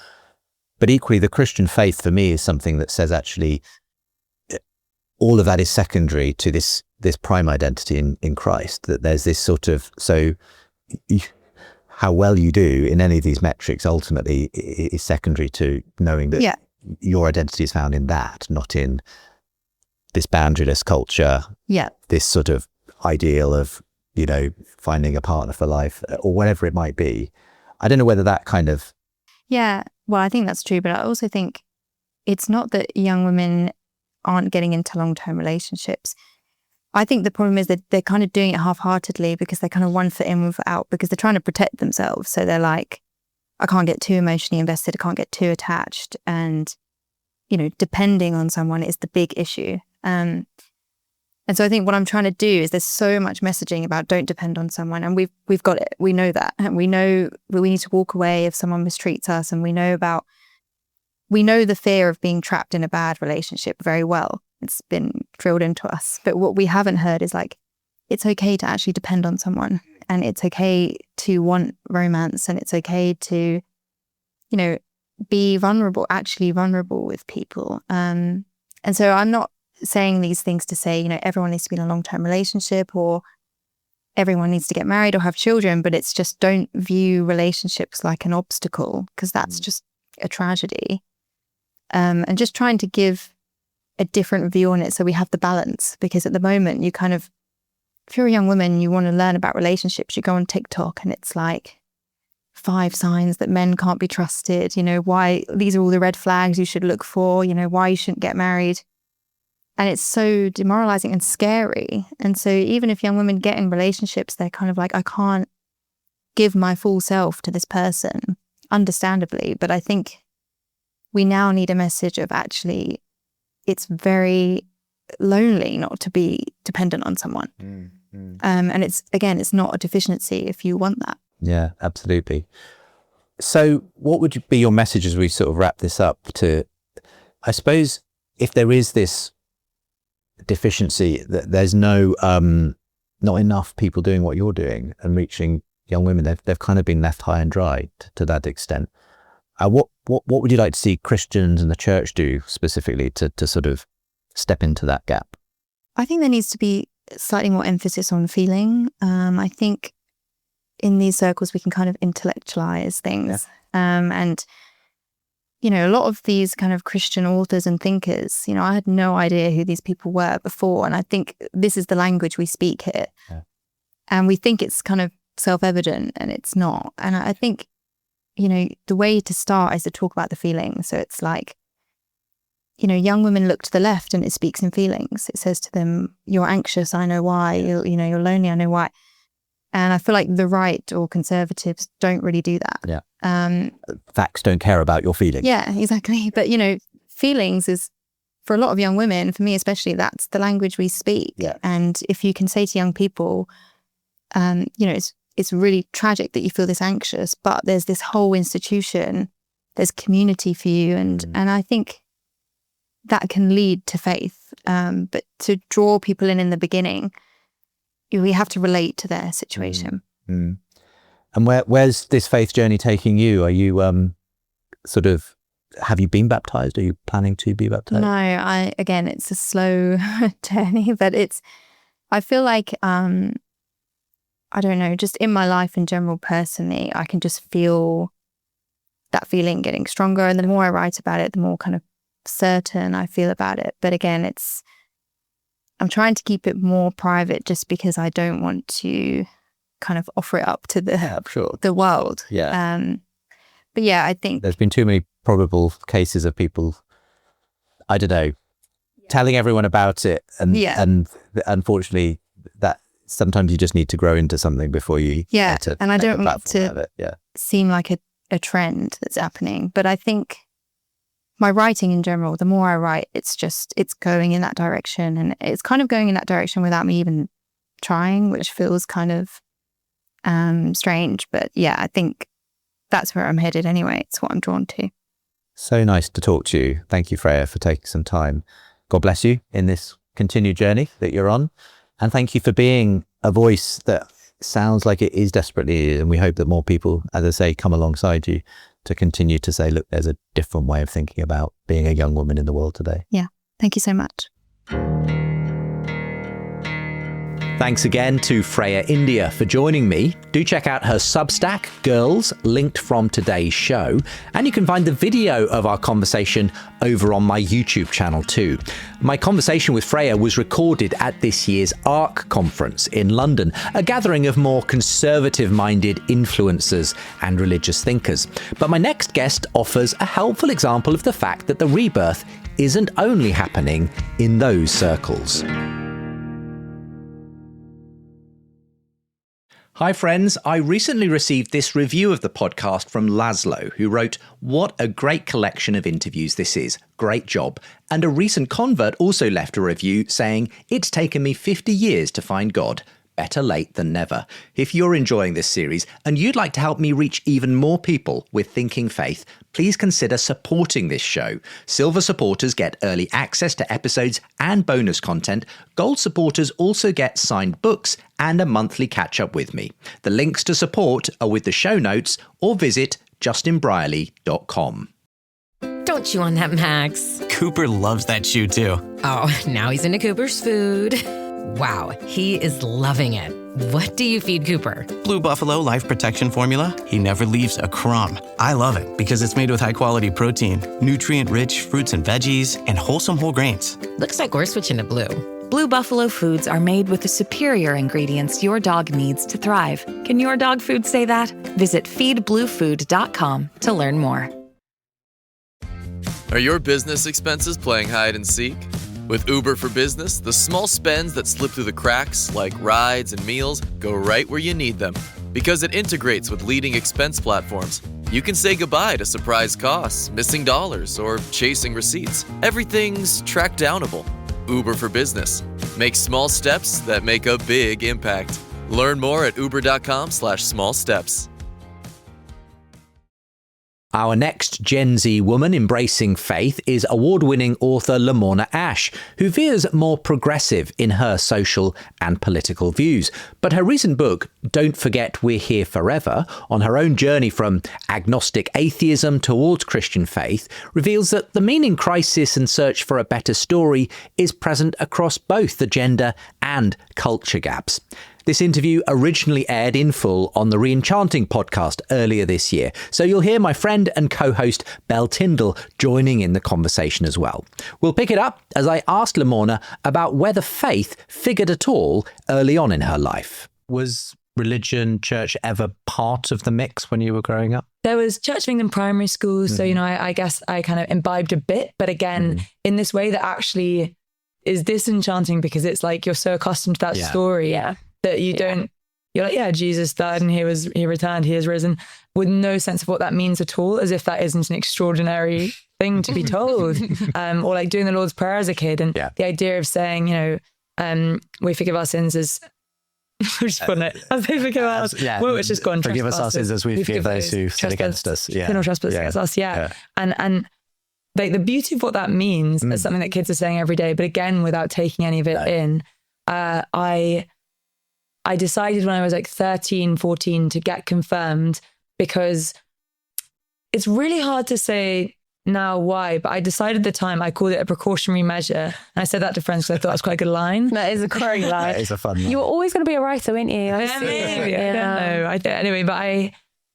But equally, the Christian faith for me is something that says actually all of that is secondary to this prime identity in Christ, that there's this sort of, how well you do in any of these metrics ultimately is secondary to knowing that your identity is found in that, not in this boundaryless culture, this sort of ideal of, finding a partner for life or whatever it might be. I don't know whether that kind of... Yeah, well, I think that's true, but I also think it's not that young women aren't getting into long-term relationships. I think the problem is that they're kind of doing it half-heartedly, because they're kind of one foot in, one foot out, because they're trying to protect themselves. So they're like, I can't get too emotionally invested, I can't get too attached. And, depending on someone is the big issue. And so I think what I'm trying to do is, there's so much messaging about don't depend on someone, and we've got it. We know that, and we know we need to walk away if someone mistreats us, and we know the fear of being trapped in a bad relationship very well. It's been drilled into us. But what we haven't heard is like, it's okay to actually depend on someone, and it's okay to want romance, and it's okay to, be actually vulnerable with people. And so I'm not saying these things to say, everyone needs to be in a long-term relationship, or everyone needs to get married or have children, but it's just, don't view relationships like an obstacle, because that's just a tragedy. And just trying to give a different view on it so we have the balance. Because at the moment, you kind of, if you're a young woman, you want to learn about relationships, you go on TikTok and it's like 5 signs that men can't be trusted, why these are all the red flags you should look for, why you shouldn't get married. And it's so demoralizing and scary. And so even if young women get in relationships, they're kind of like, I can't give my full self to this person, understandably. But I think we now need a message of actually, it's very lonely not to be dependent on someone. And it's not a deficiency if you want that. Yeah, absolutely. So what would be your message as we sort of wrap this up to, I suppose, if there is this deficiency, that there's not enough people doing what you're doing and reaching young women, they've kind of been left high and dry to that extent. What would you like to see Christians and the church do specifically to sort of step into that gap? I think there needs to be slightly more emphasis on feeling. I think in these circles we can kind of intellectualize things. And a lot of these kind of Christian authors and thinkers, I had no idea who these people were before. And I think this is the language we speak here. Yeah. And we think it's kind of self-evident, and it's not. And I think, the way to start is to talk about the feelings. So it's like, young women look to the left and it speaks in feelings. It says to them, you're anxious, I know why. You're lonely, I know why. And I feel like the right or conservatives don't really do that. Yeah. Facts don't care about your feelings. Yeah, exactly. But, feelings is, for a lot of young women, for me especially, that's the language we speak. Yeah. And if you can say to young people, it's really tragic that you feel this anxious, but there's this whole institution, there's community for you. And I think that can lead to faith. But to draw people in the beginning, we have to relate to their situation. And where's this faith journey taking you? Are you have you been baptized? Are you planning to be baptized? No, again, it's a slow journey, but I feel like, I don't know, just in my life in general, personally, I can just feel that feeling getting stronger. And the more I write about it, the more kind of certain I feel about it. But again, I'm trying to keep it more private just because I don't want to kind of offer it up to the world. Yeah. But yeah, I think there's been too many probable cases of people, I don't know, telling everyone about it. And unfortunately, that sometimes you just need to grow into something before you and I don't want to seem like a trend that's happening. But I think my writing in general, the more I write, it's going in that direction, and it's kind of going in that direction without me even trying, which feels kind of strange. But yeah, I think that's where I'm headed anyway. It's what I'm drawn to. So nice to talk to you. Thank you, Freya, for taking some time. God bless you in this continued journey that you're on. And thank you for being a voice that sounds like it is desperately needed. And we hope that more people, as I say, come alongside you to continue to say, look, there's a different way of thinking about being a young woman in the world today. Yeah. Thank you so much. Thanks again to Freya India for joining me. Do check out her Substack, Girls, linked from today's show. And you can find the video of our conversation over on my YouTube channel too. My conversation with Freya was recorded at this year's ARC conference in London, a gathering of more conservative-minded influencers and religious thinkers. But my next guest offers a helpful example of the fact that the rebirth isn't only happening in those circles. Hi friends, I recently received this review of the podcast from Laszlo, who wrote, "What a great collection of interviews this is. Great job." And a recent convert also left a review saying, "It's taken me 50 years to find God. Better late than never." If you're enjoying this series and you'd like to help me reach even more people with thinking faith, please consider supporting this show. Silver supporters get early access to episodes and bonus content. Gold supporters also get signed books and a monthly catch-up with me. The links to support are with the show notes, or visit justinbrierley.com. Don't chew on that, Max. Cooper loves that chew too. Oh, now he's into Cooper's food. Wow, he is loving it. What do you feed Cooper? Blue Buffalo Life Protection Formula. He never leaves a crumb. I love it because it's made with high-quality protein, nutrient-rich fruits and veggies, and wholesome whole grains. Looks like we're switching to Blue. Blue Buffalo foods are made with the superior ingredients your dog needs to thrive. Can your dog food say that? Visit feedbluefood.com to learn more. Are your business expenses playing hide and seek? With Uber for Business, the small spends that slip through the cracks, like rides and meals, go right where you need them. Because it integrates with leading expense platforms, you can say goodbye to surprise costs, missing dollars, or chasing receipts. Everything's track downable. Uber for Business. Make small steps that make a big impact. Learn more at uber.com/small steps. Our next Gen Z woman embracing faith is award-winning author Lamorna Ash, who veers more progressive in her social and political views. But her recent book, Don't Forget We're Here Forever, on her own journey from agnostic atheism towards Christian faith, reveals that the meaning crisis and search for a better story is present across both the gender and culture gaps. This interview originally aired in full on the Reenchanting podcast earlier this year, so you'll hear my friend and co-host Belle Tyndall joining in the conversation as well. We'll pick it up as I asked Lamorna about whether faith figured at all early on in her life. Was religion, church ever part of the mix when you were growing up? There was Church of England primary school, so, I guess I kind of imbibed a bit, but again, in this way that actually is disenchanting because it's like you're so accustomed to that story. That you don't, you're like, Jesus died and he returned, he is risen, with no sense of what that means at all, as if that isn't an extraordinary thing to be told. Or like doing the Lord's Prayer as a kid, and the idea of saying, we forgive our sins as, just putting it, as they forgive us. Well, it's just gone. Forgive us our sins as we forgive those who sin against us. Sin or trespass against us. And like the beauty of what that means is something that kids are saying every day, but again, without taking any of it in, I decided when I was like 13, 14 to get confirmed, because it's really hard to say now why, but I decided at the time, I called it a precautionary measure. And I said that to friends because I thought it was quite a good line. That is a great line. That is a fun line. You were always going to be a writer, weren't you? Maybe. I don't know. Anyway, but I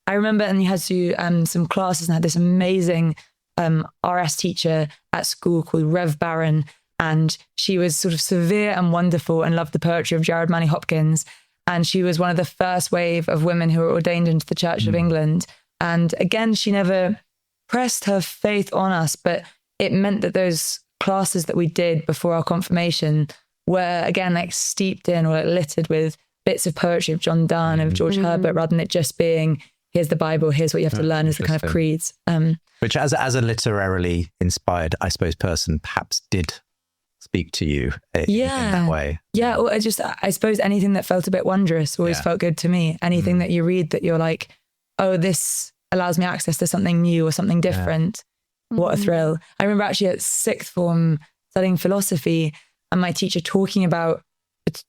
remember, and you had to do some classes, and had this amazing RS teacher at school called Rev Barron. And she was sort of severe and wonderful and loved the poetry of Jared Manny Hopkins. And she was one of the first wave of women who were ordained into the Church of England. And again, she never pressed her faith on us, but it meant that those classes that we did before our confirmation were, again, like steeped in or like littered with bits of poetry of John Donne, of George Herbert, rather than it just being, here's the Bible, here's what you have to learn as the kind of creeds. Which as a literarily inspired, I suppose, person perhaps did speak to you in that way. Yeah, or I suppose anything that felt a bit wondrous always felt good to me. Anything that you read that you're like, oh, this allows me access to something new or something different. What a thrill. I remember actually at sixth form studying philosophy, and my teacher talking about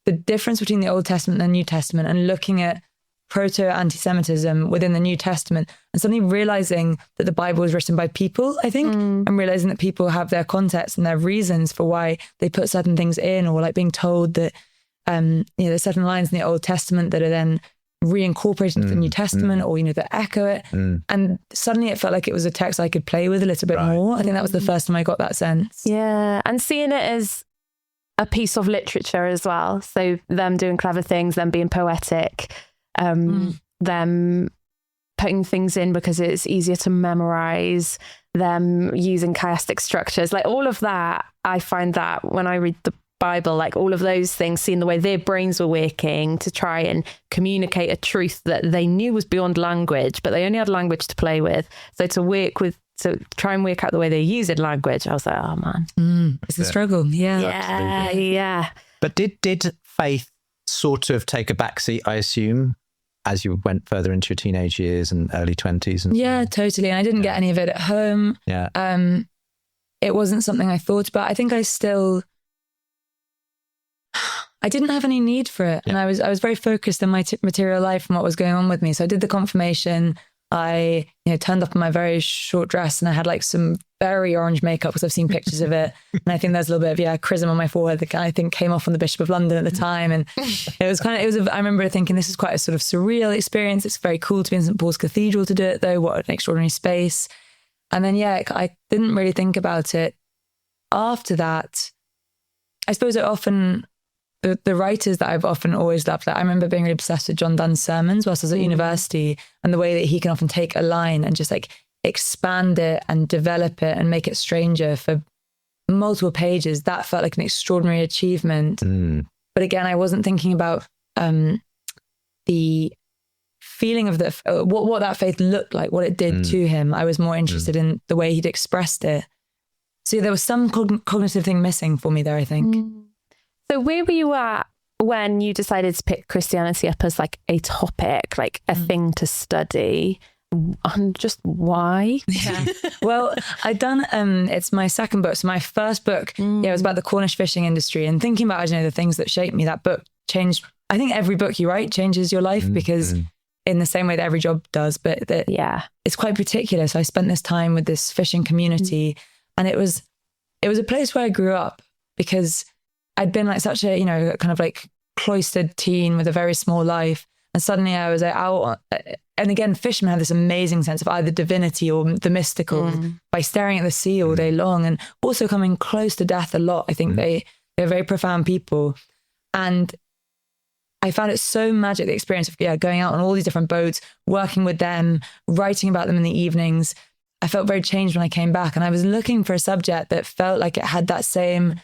the difference between the Old Testament and the New Testament, and looking at proto-anti-Semitism within the New Testament, and suddenly realizing that the Bible was written by people, I think, and realizing that people have their context and their reasons for why they put certain things in, or like being told that there's certain lines in the Old Testament that are then reincorporated into the New Testament, or that echo it. And suddenly it felt like it was a text I could play with a little bit more. I think that was the first time I got that sense. Yeah, and seeing it as a piece of literature as well. So them doing clever things, them being poetic, them putting things in because it's easier to memorize, them using chiastic structures, like all of that. I find that when I read the Bible, like all of those things, seeing the way their brains were working to try and communicate a truth that they knew was beyond language, but they only had language to play with. So to try and work out the way they use in language, I was like, oh man, it's a struggle. Yeah. But did faith sort of take a backseat, I assume, as you went further into your teenage years and early 20s? Yeah, totally. And I didn't get any of it at home. It wasn't something I thought about. I think I didn't have any need for it. And I was very focused on my material life and what was going on with me. So I did the confirmation, I, turned up in my very short dress and I had like some very orange makeup because I've seen pictures of it. And I think there's a little bit of, chrism on my forehead that I think came off on the Bishop of London at the time. And I remember thinking this is quite a sort of surreal experience. It's very cool to be in St. Paul's Cathedral to do it though. What an extraordinary space. And then, I didn't really think about it after that. I suppose the writers that I've often always loved, like I remember being really obsessed with John Donne's sermons whilst I was at university, and the way that he can often take a line and just like expand it and develop it and make it stranger for multiple pages. That felt like an extraordinary achievement. But again, I wasn't thinking about the feeling of what that faith looked like, what it did to him. I was more interested in the way he'd expressed it. So there was some cognitive thing missing for me there, I think. So where were you at when you decided to pick Christianity up as like a topic, like a thing to study? And just why? Well, I'd done, it's my second book. So my first book, it was about the Cornish fishing industry, and thinking about, the things that shaped me. That book changed. I think every book you write changes your life because in the same way that every job does, but it's quite particular. So I spent this time with this fishing community, and it was a place where I grew up because I'd been like such a, kind of like cloistered teen with a very small life. And suddenly I was out, and again, fishermen have this amazing sense of either divinity or the mystical by staring at the sea all day long, and also coming close to death a lot. I think they're very profound people. And I found it so magic, the experience of going out on all these different boats, working with them, writing about them in the evenings. I felt very changed when I came back, and I was looking for a subject that felt like it had that same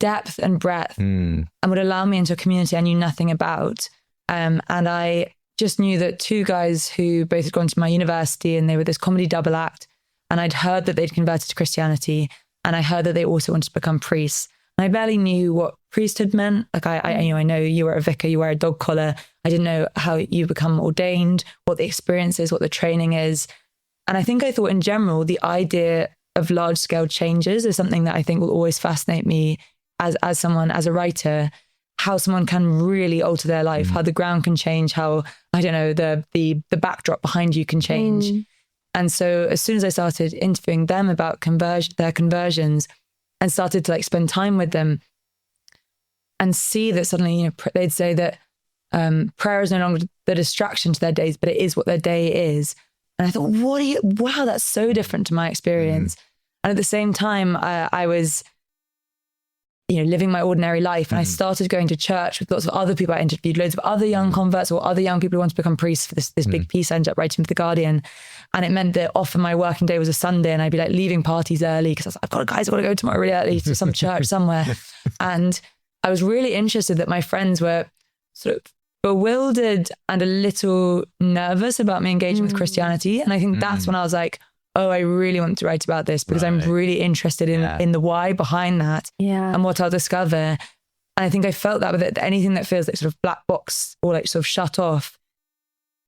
depth and breadth and would allow me into a community I knew nothing about. And I just knew that two guys who both had gone to my university, and they were this comedy double act, and I'd heard that they'd converted to Christianity, and I heard that they also wanted to become priests. And I barely knew what priesthood meant. Like I know you were a vicar, you wear a dog collar. I didn't know how you become ordained, what the experience is, what the training is. And I think I thought in general, the idea of large scale changes is something that I think will always fascinate me as someone, as a writer, how someone can really alter their life, how the ground can change, how, I don't know, the backdrop behind you can change. And so as soon as I started interviewing them about their conversions, and started to like spend time with them and see that suddenly, they'd say that prayer is no longer the distraction to their days, but it is what their day is. And I thought, wow, that's so different to my experience. And at the same time, I was, living my ordinary life. And I started going to church with lots of other people. I interviewed loads of other young converts or other young people who want to become priests for this big piece I ended up writing for The Guardian. And it meant that often my working day was a Sunday, and I'd be like leaving parties early because I was like, I've got to go tomorrow really early to some church somewhere. And I was really interested that my friends were sort of bewildered and a little nervous about me engaging with Christianity. And I think that's when I was like, oh, I really want to write about this because I'm really interested in the why behind that and what I'll discover. And I think I felt that with it, anything that feels like sort of black box or like sort of shut off,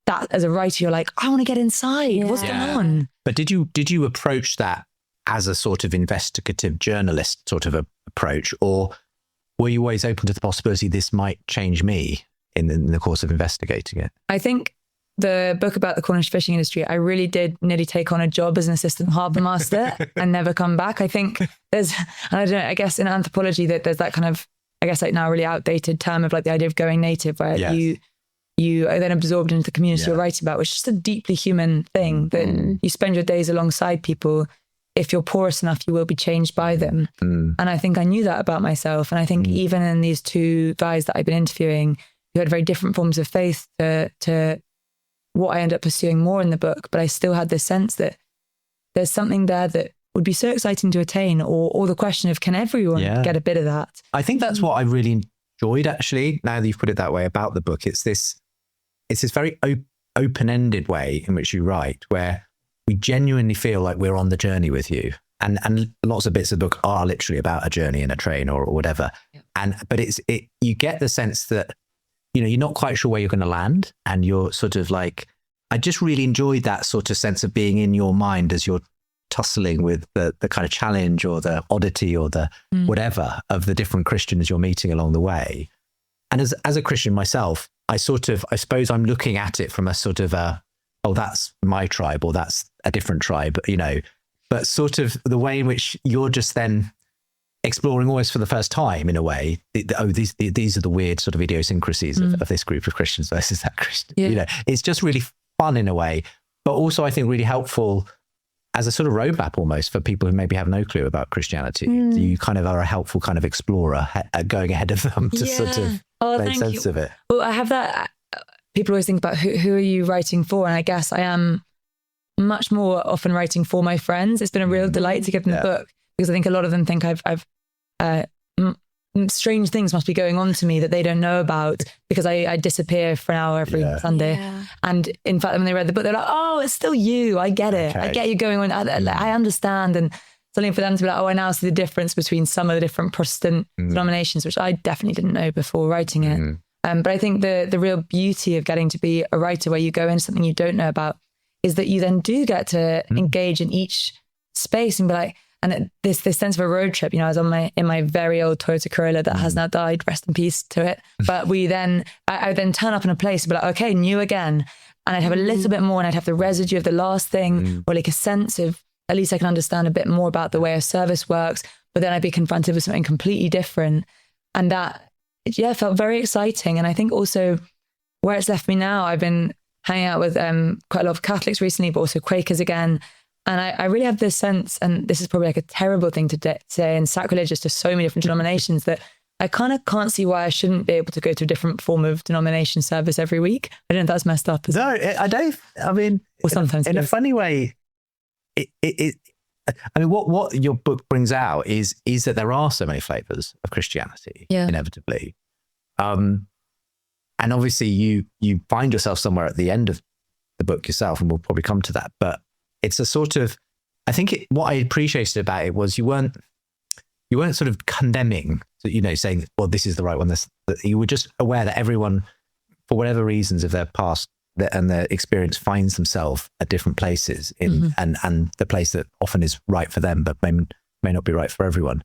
that as a writer, you're like, I want to get inside. What's going on? But did you approach that as a sort of investigative journalist sort of approach, or were you always open to the possibility this might change me in the course of investigating it? I think the book about the Cornish fishing industry, I really did nearly take on a job as an assistant harbour master and never come back. I think there's, and I don't know, I guess in anthropology that there's that kind of, I guess like now really outdated term of like the idea of going native, where you are then absorbed into the community you're writing about, which is just a deeply human thing that you spend your days alongside people. If you're porous enough, you will be changed by them. And I think I knew that about myself. And I think even in these two guys that I've been interviewing, who had very different forms of faith to what I end up pursuing more in the book, but I still had this sense that there's something there that would be so exciting to attain, or the question of, can everyone get a bit of that? I think that's what I really enjoyed, actually, now that you've put it that way about the book. It's this very open-ended way in which you write, where we genuinely feel like we're on the journey with you. And lots of bits of the book are literally about a journey in a train or whatever. But you get the sense that, you're not quite sure where you're going to land, and you're sort of like, I just really enjoyed that sort of sense of being in your mind as you're tussling with the kind of challenge or the oddity or the whatever of the different Christians you're meeting along the way. And as a Christian myself, I suppose I'm looking at it from a sort of a oh, that's my tribe or that's a different tribe, you know, but sort of the way in which you're just then exploring almost for the first time in a way, these are the weird sort of idiosyncrasies of this group of Christians versus that Christian. You know, it's just really fun in a way, but also I think really helpful as a sort of roadmap almost for people who maybe have no clue about Christianity. You kind of are a helpful kind of explorer going ahead of them to sort of make sense of it. Well, I have that. People always think about who are you writing for? And I guess I am much more often writing for my friends. It's been a real delight to give them the book, because I think a lot of them think strange things must be going on to me that they don't know about, because I disappear for an hour every Sunday. And in fact, when they read the book, they're like, oh, it's still you. I get it. I get you going on. I understand. And something for them to be like, oh, I now see the difference between some of the different Protestant denominations, which I definitely didn't know before writing it. But I think the real beauty of getting to be a writer where you go into something you don't know about is that you then do get to engage in each space and be like, and this sense of a road trip, you know, I was in my very old Toyota Corolla that has now died, rest in peace to it. But I would then turn up in a place and be like, okay, new again. And I'd have a little bit more, and I'd have the residue of the last thing, or like a sense of, at least I can understand a bit more about the way a service works. But then I'd be confronted with something completely different. And that, felt very exciting. And I think also where it's left me now, I've been hanging out with quite a lot of Catholics recently, but also Quakers again. And I really have this sense, and this is probably like a terrible thing to say and sacrilegious to so many different denominations, that I kind of can't see why I shouldn't be able to go to a different form of denomination service every week. I don't know if that's messed up. No, I don't. I mean, or sometimes in a funny way, I mean, what your book brings out is that there are so many flavors of Christianity, inevitably. And obviously you find yourself somewhere at the end of the book yourself, and we'll probably come to that. But it's a sort of, I think what I appreciated about it was you weren't sort of condemning, you know, saying, well, this is the right one. That you were just aware that everyone, for whatever reasons of their past and their experience, finds themselves at different places in, and the place that often is right for them, but may not be right for everyone.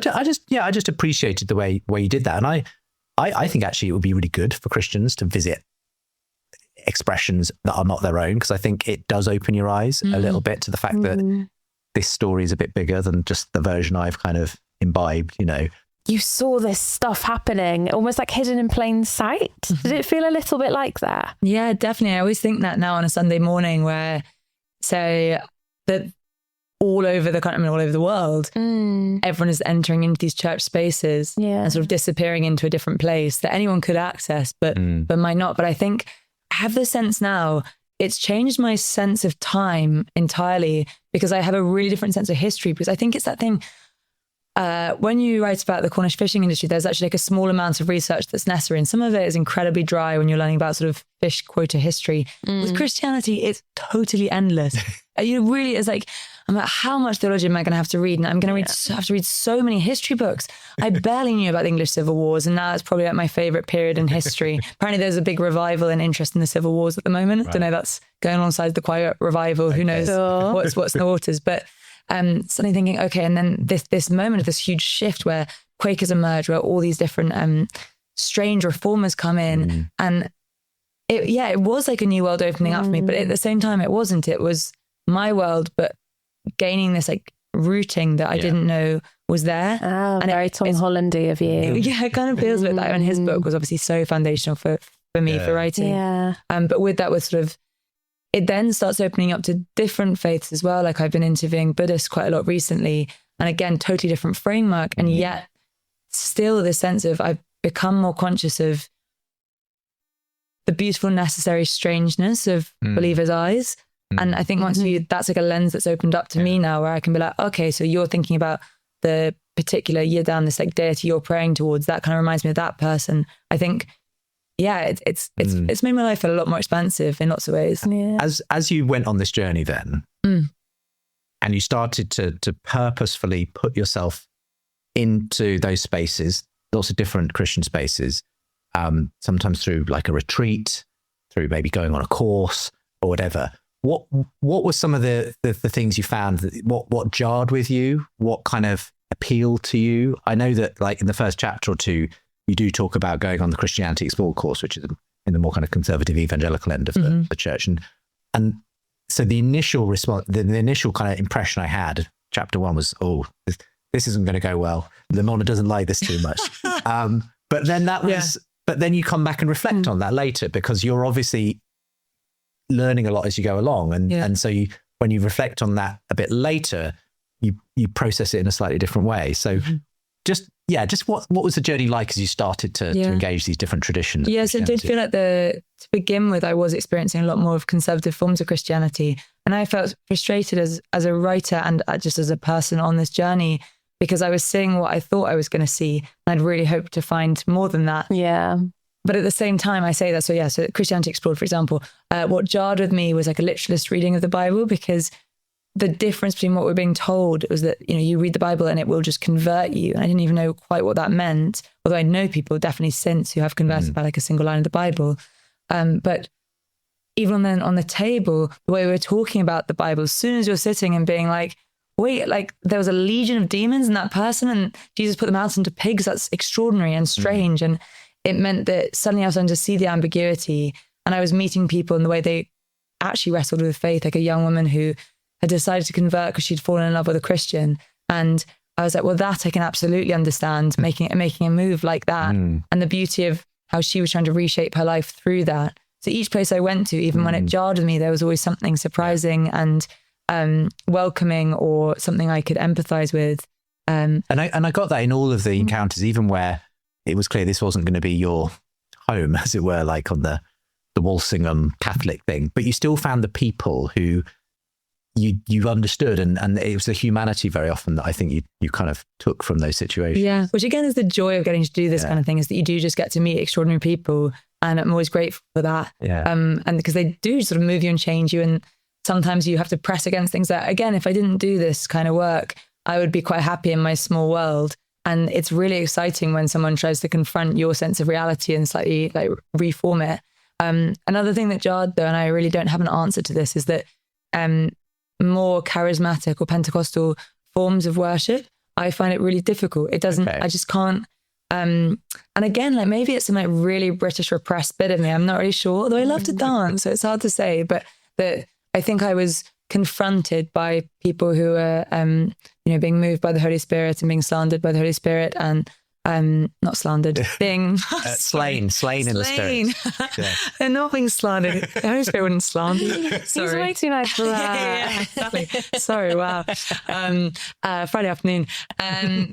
So I just appreciated the way you did that. And I think actually it would be really good for Christians to visit expressions that are not their own, because I think it does open your eyes a little bit to the fact that this story is a bit bigger than just the version I've kind of imbibed, you know. You saw this stuff happening, almost like hidden in plain sight. Did it feel a little bit like that? Yeah, definitely. I always think that now on a Sunday morning, where say that all over the country, all over the world, everyone is entering into these church spaces and sort of disappearing into a different place that anyone could access, but might not. But I think I have the sense now, it's changed my sense of time entirely, because I have a really different sense of history. Because I think it's that thing, when you write about the Cornish fishing industry, there's actually like a small amount of research that's necessary. And some of it is incredibly dry when you're learning about sort of fish quota history. With Christianity, it's totally endless. It really is like, I'm like, how much theology am I going to have to read? And I'm going to have to read so many history books. I barely knew about the English Civil Wars, and now it's probably like my favourite period in history. Apparently there's a big revival and interest in the Civil Wars at the moment. Right. I don't know, that's going alongside the Quiet Revival. Who knows what's in the waters. But suddenly thinking, okay, and then this moment of this huge shift where Quakers emerge, where all these different strange reformers come in. And it was like a new world opening up for me, but at the same time it wasn't. It was my world, but gaining this like rooting that I didn't know was there. Oh, and very Tom Hollandy of you. Yeah, it kind of feels a bit like, and his book was obviously so foundational for me for writing. Yeah. But with that was sort of, it then starts opening up to different faiths as well. Like I've been interviewing Buddhists quite a lot recently, and again, totally different framework. And yet still this sense of, I've become more conscious of the beautiful, necessary strangeness of believers' eyes. And I think once that's like a lens that's opened up to me now, where I can be like, okay, so you're thinking about the particular Yidam, this like deity you're praying towards, that kind of reminds me of that person. I think, it's made my life a lot more expansive in lots of ways. Yeah. As you went on this journey then, and you started to purposefully put yourself into those spaces, lots of different Christian spaces, sometimes through like a retreat, through maybe going on a course or whatever. What were some of the things you found that what jarred with you? What kind of appealed to you? I know that like in the first chapter or two, you do talk about going on the Christianity Explored course, which is in the more kind of conservative evangelical end of the church. And And so the initial response, the initial kind of impression I had, chapter 1 was, oh, this isn't going to go well. Lamorna doesn't like this too much. But then but then you come back and reflect on that later, because you're obviously learning a lot as you go along. And so when you reflect on that a bit later, you process it in a slightly different way. So just what was the journey like as you started to engage these different traditions? Yes, it did feel like to begin with, I was experiencing a lot more of conservative forms of Christianity. And I felt frustrated as a writer and just as a person on this journey, because I was seeing what I thought I was going to see. And I'd really hoped to find more than that. Yeah. But at the same time, I say that. So Christianity Explored, for example, what jarred with me was like a literalist reading of the Bible, because the difference between what we're being told was that, you read the Bible and it will just convert you. And I didn't even know quite what that meant. Although I know people definitely since who have converted by like a single line of the Bible. But even then on the table, the way we were talking about the Bible, as soon as you're sitting and being like, wait, like there was a legion of demons in that person and Jesus put them out into pigs. That's extraordinary and strange. And it meant that suddenly I was starting to see the ambiguity, and I was meeting people in the way they actually wrestled with faith, like a young woman who had decided to convert because she'd fallen in love with a Christian. And I was like, well, that I can absolutely understand, making a move like that. And the beauty of how she was trying to reshape her life through that. So each place I went to, even when it jarred with me, there was always something surprising and welcoming, or something I could empathize with. And I got that in all of the encounters, even where it was clear this wasn't going to be your home, as it were, like on the Walsingham Catholic thing. But you still found the people who you understood, and it was the humanity very often that I think you kind of took from those situations. Yeah, which again is the joy of getting to do this kind of thing, is that you do just get to meet extraordinary people, and I'm always grateful for that. Yeah. And because they do sort of move you and change you, and sometimes you have to press against things that, again, if I didn't do this kind of work, I would be quite happy in my small world. And it's really exciting when someone tries to confront your sense of reality and slightly like reform it. Another thing that jarred, though, and I really don't have an answer to this, is that more charismatic or Pentecostal forms of worship, I find it really difficult. It doesn't, I just can't. And again, like maybe it's some like really British repressed bit of me. I'm not really sure, although I love to dance, so it's hard to say. But that I think I was confronted by people who are, being moved by the Holy Spirit and being slandered by the Holy Spirit, and not slandered, being slain in the Spirit. Yeah. They're not being slandered. The Holy Spirit wouldn't slander you. Sorry. He's way too nice for that. Yeah, exactly. Sorry, wow. Friday afternoon. And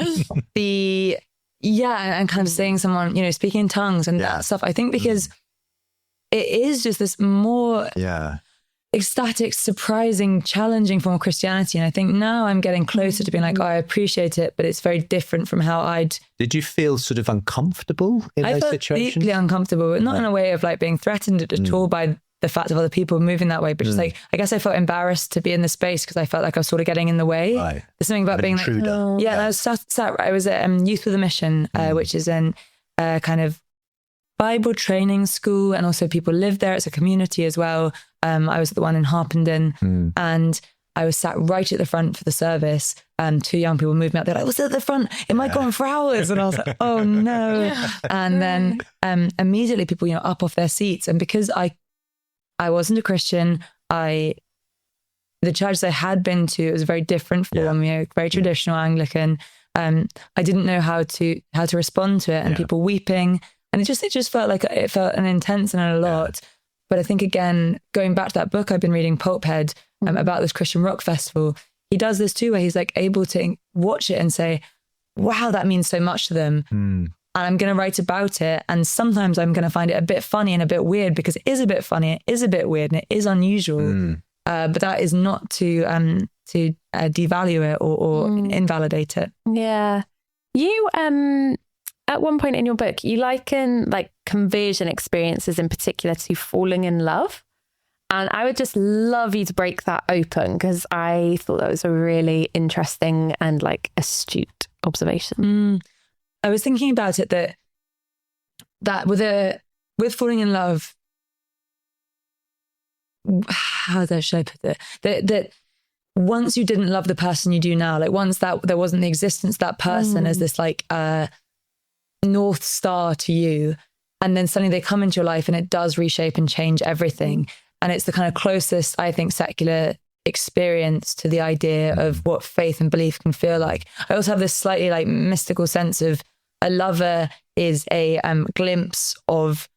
kind of seeing someone, speaking in tongues and that stuff. I think because it is just this more ecstatic, surprising, challenging form of Christianity. And I think now I'm getting closer to being like, I appreciate it, but it's very different from how I'd... Did you feel sort of uncomfortable in those situations? I felt deeply uncomfortable, but not in a way of like being threatened at all by the fact of other people moving that way, but just like, I guess I felt embarrassed to be in the space because I felt like I was sort of getting in the way. Right. There's something about being intruder. like... I was sat I was at Youth with a Mission, which is an kind of Bible training school, and also people live there. It's a community as well. I was at the one in Harpenden, and I was sat right at the front for the service. Two young people moved me out. They're like, "What's at the front? It might go on for hours." And I was like, "Oh no!" Yeah. And then immediately people, up off their seats. And because I wasn't a Christian, the churches I had been to, it was a very different form, very traditional Anglican. I didn't know how to respond to it, and people weeping. And it just felt like it felt an intense and a lot. But I think, again, going back to that book I've been reading, Pulphead, about this Christian rock festival, he does this too, where he's like able to watch it and say, wow, that means so much to them. And I'm going to write about it. And sometimes I'm going to find it a bit funny and a bit weird, because it is a bit funny, it is a bit weird, and it is unusual. But that is not to devalue it or invalidate it. Yeah. You... at one point in your book, you liken like conversion experiences in particular to falling in love. And I would just love you to break that open, because I thought that was a really interesting and like astute observation. I was thinking about it that with falling in love, how should I put it? That once you didn't love the person you do now, like once that there wasn't the existence of that person as this like North Star to you, and then suddenly they come into your life and it does reshape and change everything. And it's the kind of closest, I think, secular experience to the idea of what faith and belief can feel like. I also have this slightly like mystical sense of a lover is a glimpse of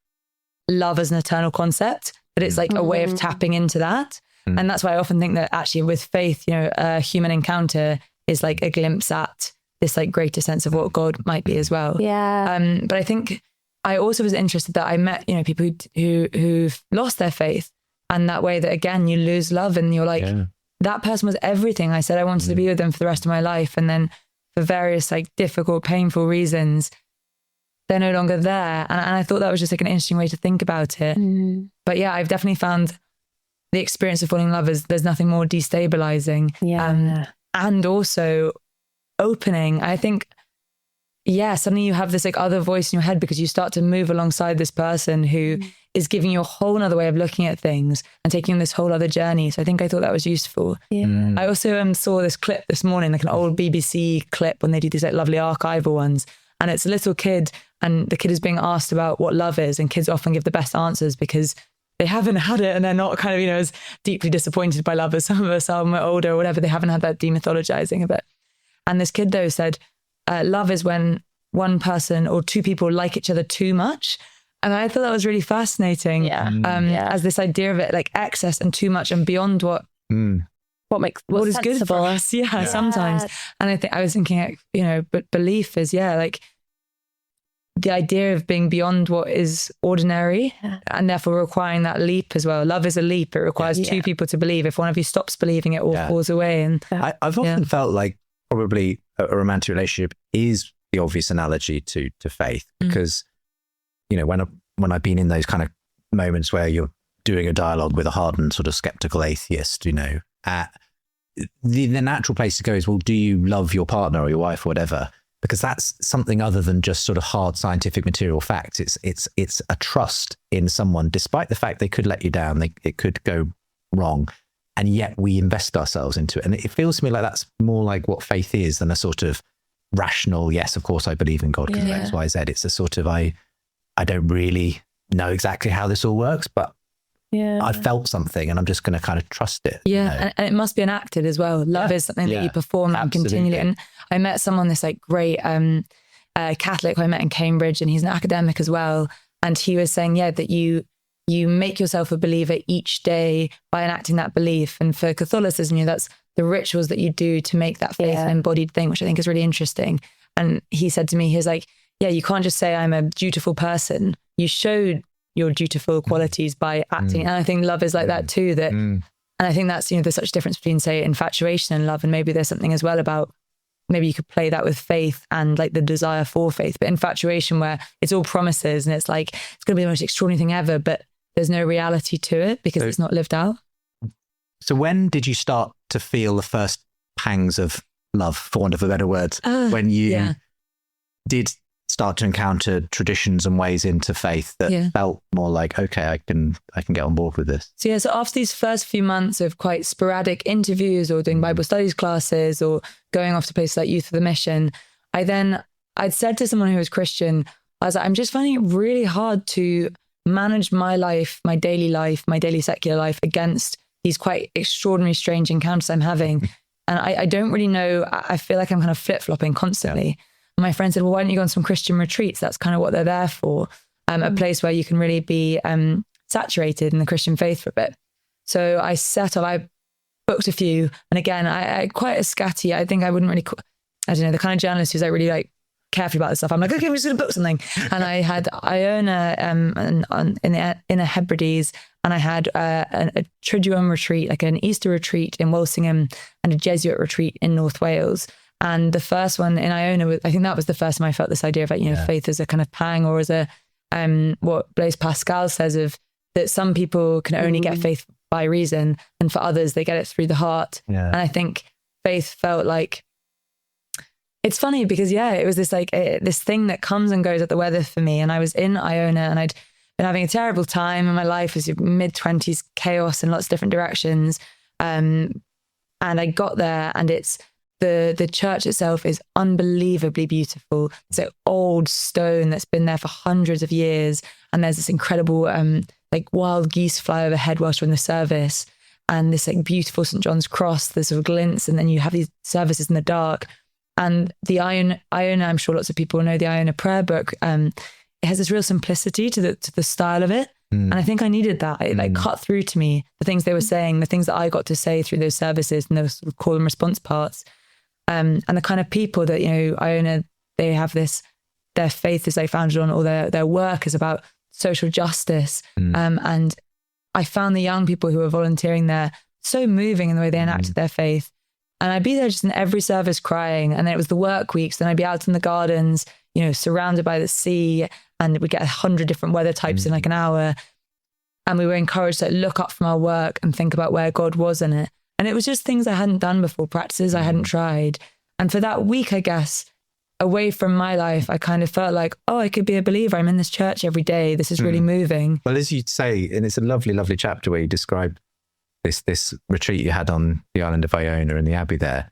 love as an eternal concept, but it's like a way of tapping into that. And that's why I often think that actually with faith, you know, a human encounter is like a glimpse at this like greater sense of what God might be as well. Yeah. But I think I also was interested that I met, you know, people who've lost their faith, and that way that again, you lose love and you're like, that person was everything. I said I wanted to be with them for the rest of my life. And then for various like difficult, painful reasons, they're no longer there. And I thought that was just like an interesting way to think about it. But yeah, I've definitely found the experience of falling in love is there's nothing more destabilizing. And also opening. I think, suddenly you have this like other voice in your head because you start to move alongside this person who is giving you a whole other way of looking at things and taking on this whole other journey. So I think I thought that was useful. I also saw this clip this morning, like an old BBC clip when they do these like lovely archival ones. And it's a little kid and the kid is being asked about what love is. And kids often give the best answers because they haven't had it and they're not kind of, you know, as deeply disappointed by love as some of us are when we're older or whatever. They haven't had that demythologizing of it. And this kid though said, love is when one person or two people like each other too much. And I thought that was really fascinating as this idea of it, like excess and too much and beyond what is good for us. Sometimes. And I think I was thinking, you know, but belief is, like the idea of being beyond what is ordinary and therefore requiring that leap as well. Love is a leap. It requires two people to believe. If one of you stops believing, it all falls away. And I've often felt like probably a romantic relationship is the obvious analogy to faith because, you know, when I've been in those kind of moments where you're doing a dialogue with a hardened sort of skeptical atheist, you know, the natural place to go is, well, do you love your partner or your wife or whatever? Because that's something other than just sort of hard scientific material facts. It's a trust in someone, despite the fact they could let you down, it could go wrong, and yet we invest ourselves into it. And it feels to me like that's more like what faith is than a sort of rational, yes, of course I believe in God because X, Y, Z. It's a sort of, I don't really know exactly how this all works, but I felt something and I'm just going to kind of trust it. You know? And it must be enacted as well. Love is something that you perform continually. And I met someone, this like great Catholic who I met in Cambridge, and he's an academic as well. And he was saying, that you make yourself a believer each day by enacting that belief. And for Catholicism, that's the rituals that you do to make that faith an embodied thing, which I think is really interesting. And he said to me, he was like, you can't just say I'm a dutiful person. You showed your dutiful qualities by acting. And I think love is like that too. And I think that's, there's such a difference between, say, infatuation and love. And maybe there's something as well about, maybe you could play that with faith and like the desire for faith. But infatuation, where it's all promises and it's like, it's going to be the most extraordinary thing ever, but there's no reality to it because it's not lived out. So when did you start to feel the first pangs of love, for want of a better word, when you did start to encounter traditions and ways into faith that felt more like, okay, I can get on board with this? So after these first few months of quite sporadic interviews or doing Bible studies classes or going off to places like Youth for the Mission, I'd said to someone who was Christian, I was like, I'm just finding it really hard to manage my life, my daily secular life against these quite extraordinary, strange encounters I'm having. And I don't really know, I feel like I'm kind of flip-flopping constantly. And my friend said, well, why don't you go on some Christian retreats? That's kind of what they're there for. A place where you can really be saturated in the Christian faith for a bit. So I booked a few. And again, I quite a scatty, I think I wouldn't really, I don't know, the kind of journalist who's like really like careful about this stuff. I'm like, okay, we're just going to book something. And I had Iona in the Hebrides, and I had a Triduum retreat, like an Easter retreat in Walsingham, and a Jesuit retreat in North Wales. And the first one in Iona, I think that was the first time I felt this idea of like, faith as a kind of pang, or as a, what Blaise Pascal says of that some people can only get faith by reason, and for others, they get it through the heart. And I think faith felt like, it's funny because, it was this like this thing that comes and goes at the weather for me. And I was in Iona and I'd been having a terrible time in my life as mid-20s, chaos in lots of different directions. And I got there, and it's the church itself is unbelievably beautiful. It's an old stone that's been there for hundreds of years. and there's this incredible like wild geese fly overhead whilst you're in the service, and this like beautiful St. John's Cross, the sort of glints, and then you have these services in the dark. And the Iona, I'm sure lots of people know the Iona prayer book. It has this real simplicity to the style of it. And I think I needed that. It like cut through to me, the things they were saying, the things that I got to say through those services and those sort of call and response parts. And the kind of people that, you know, Iona, they have this, their faith is like founded on, or their work is about social justice. And I found the young people who were volunteering there so moving in the way they enacted their faith. And I'd be there just in every service crying. And then it was the work weeks. Then I'd be out in the gardens, you know, surrounded by the sea, and we'd get 100 different weather types in like an hour. And we were encouraged to look up from our work and think about where God was in it. And it was just things I hadn't done before, practices I hadn't tried. And for that week, I guess, away from my life, I kind of felt like, oh, I could be a believer. I'm in this church every day. This is really moving. Well, as you say, and it's a lovely, lovely chapter where you describe this retreat you had on the island of Iona in the Abbey there.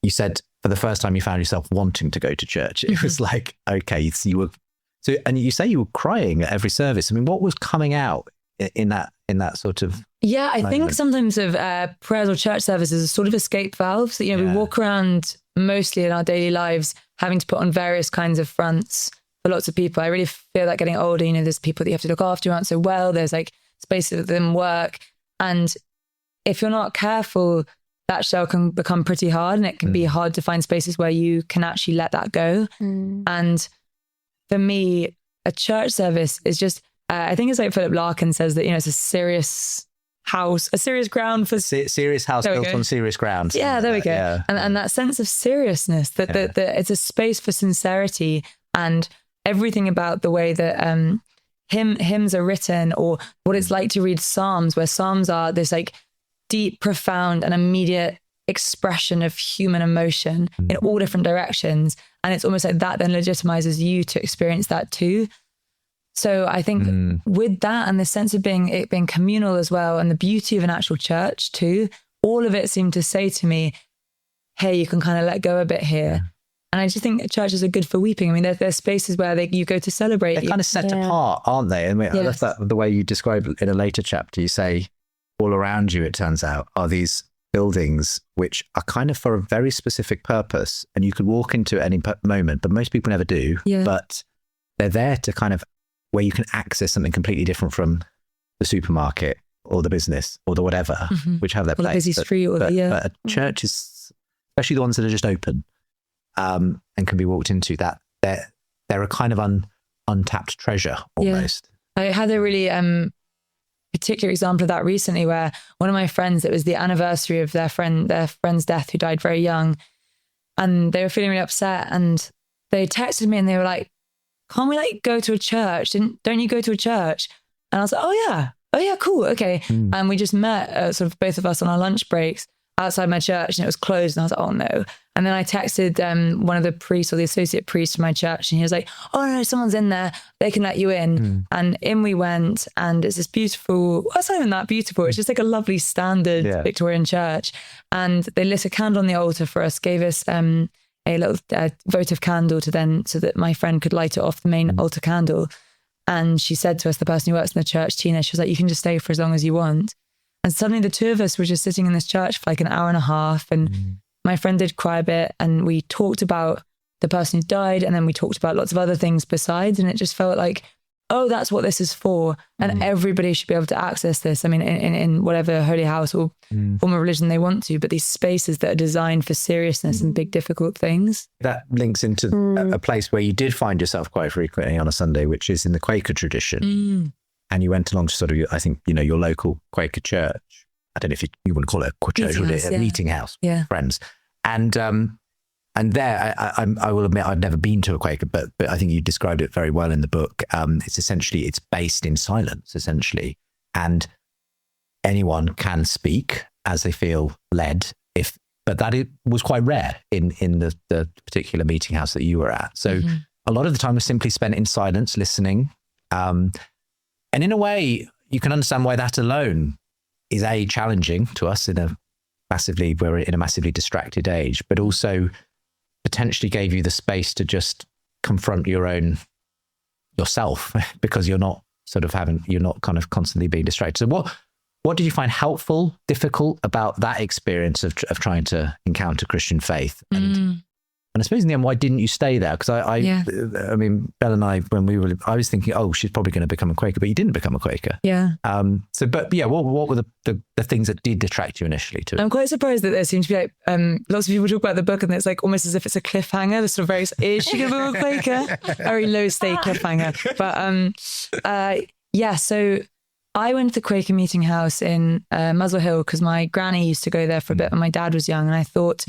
You said for the first time you found yourself wanting to go to church. It was like, okay, so you were, so, and you say you were crying at every service. I mean, what was coming out in that sort of Yeah, I moment? think sometimes of prayers or church services are sort of escape valves that, you know, we walk around mostly in our daily lives having to put on various kinds of fronts for lots of people. I really feel like getting older, you know, there's people that you have to look after who aren't so well. There's like spaces within work. And if you're not careful, that shell can become pretty hard, and it can be hard to find spaces where you can actually let that go. And for me, a church service is just, I think it's like Philip Larkin says that, you know, it's a serious house, a serious ground for... serious house built on serious ground. Yeah, there we go. Yeah. And that sense of seriousness, that it's a space for sincerity, and everything about the way that hymns are written, or what it's like to read Psalms, where Psalms are this like deep, profound and immediate expression of human emotion in all different directions. And it's almost like that then legitimizes you to experience that too. So I think with that, and the sense of it being communal as well, and the beauty of an actual church too, all of it seemed to say to me, hey, you can kind of let go a bit here. And I just think churches are good for weeping. I mean, there's spaces where you go to celebrate. They're kind of set apart, aren't they? And I love that, the way you describe it in a later chapter. You say all around you, it turns out, are these buildings which are kind of for a very specific purpose, and you could walk into at any moment, but most people never do. But they're there to kind of, where you can access something completely different from the supermarket or the business or the whatever, which have their place. Busy street or but a church is, especially the ones that are just open and can be walked into, that they're a kind of untapped treasure almost. I had a really particular example of that recently, where one of my friends, it was the anniversary of their friend's death, who died very young, and they were feeling really upset, and they texted me and they were like, can't we like go to a church? Don't you go to a church? And I was like, oh yeah, cool, okay. And we just met sort of both of us on our lunch breaks outside my church, and it was closed, and I was like, oh no. And then I texted one of the priests, or the associate priest from my church, and he was like, oh no, someone's in there, they can let you in. And in we went, and it's this beautiful, well, it's not even that beautiful, it's just like a lovely standard Victorian church. And they lit a candle on the altar for us, gave us a little votive candle so that my friend could light it off the main altar candle. And she said to us, the person who works in the church, Tina, she was like, you can just stay for as long as you want. And suddenly the two of us were just sitting in this church for like an hour and a half. And my friend did cry a bit, and we talked about the person who died, and then we talked about lots of other things besides. And it just felt like, oh, that's what this is for. And everybody should be able to access this. I mean, in whatever holy house or form of religion they want to, but these spaces that are designed for seriousness and big, difficult things. That links into a place where you did find yourself quite frequently on a Sunday, which is in the Quaker tradition. And you went along to sort of, I think, you know, your local Quaker church. I don't know if you want to call it a church, a meeting house, friends. And there, I will admit, I've never been to a Quaker, but I think you described it very well in the book. It's based in silence, essentially. And anyone can speak as they feel led, but that it was quite rare in the particular meeting house that you were at. So a lot of the time was simply spent in silence, listening. And in a way, you can understand why that alone is challenging to us we're in a massively distracted age, but also potentially gave you the space to just confront your own yourself because you're not kind of constantly being distracted. So what did you find helpful, difficult about that experience of trying to encounter Christian faith? And I suppose in the end, why didn't you stay there? Because I mean, Belle and I, I was thinking, oh, she's probably going to become a Quaker, but you didn't become a Quaker. Yeah. What were the things that did attract you initially to it? I'm quite surprised that there seems to be like, lots of people talk about the book and it's like almost as if it's a cliffhanger. The sort of very, is she going to be a Quaker? Very low stake cliffhanger. But so I went to the Quaker meeting house in Muswell Hill because my granny used to go there for a bit when my dad was young, and I thought,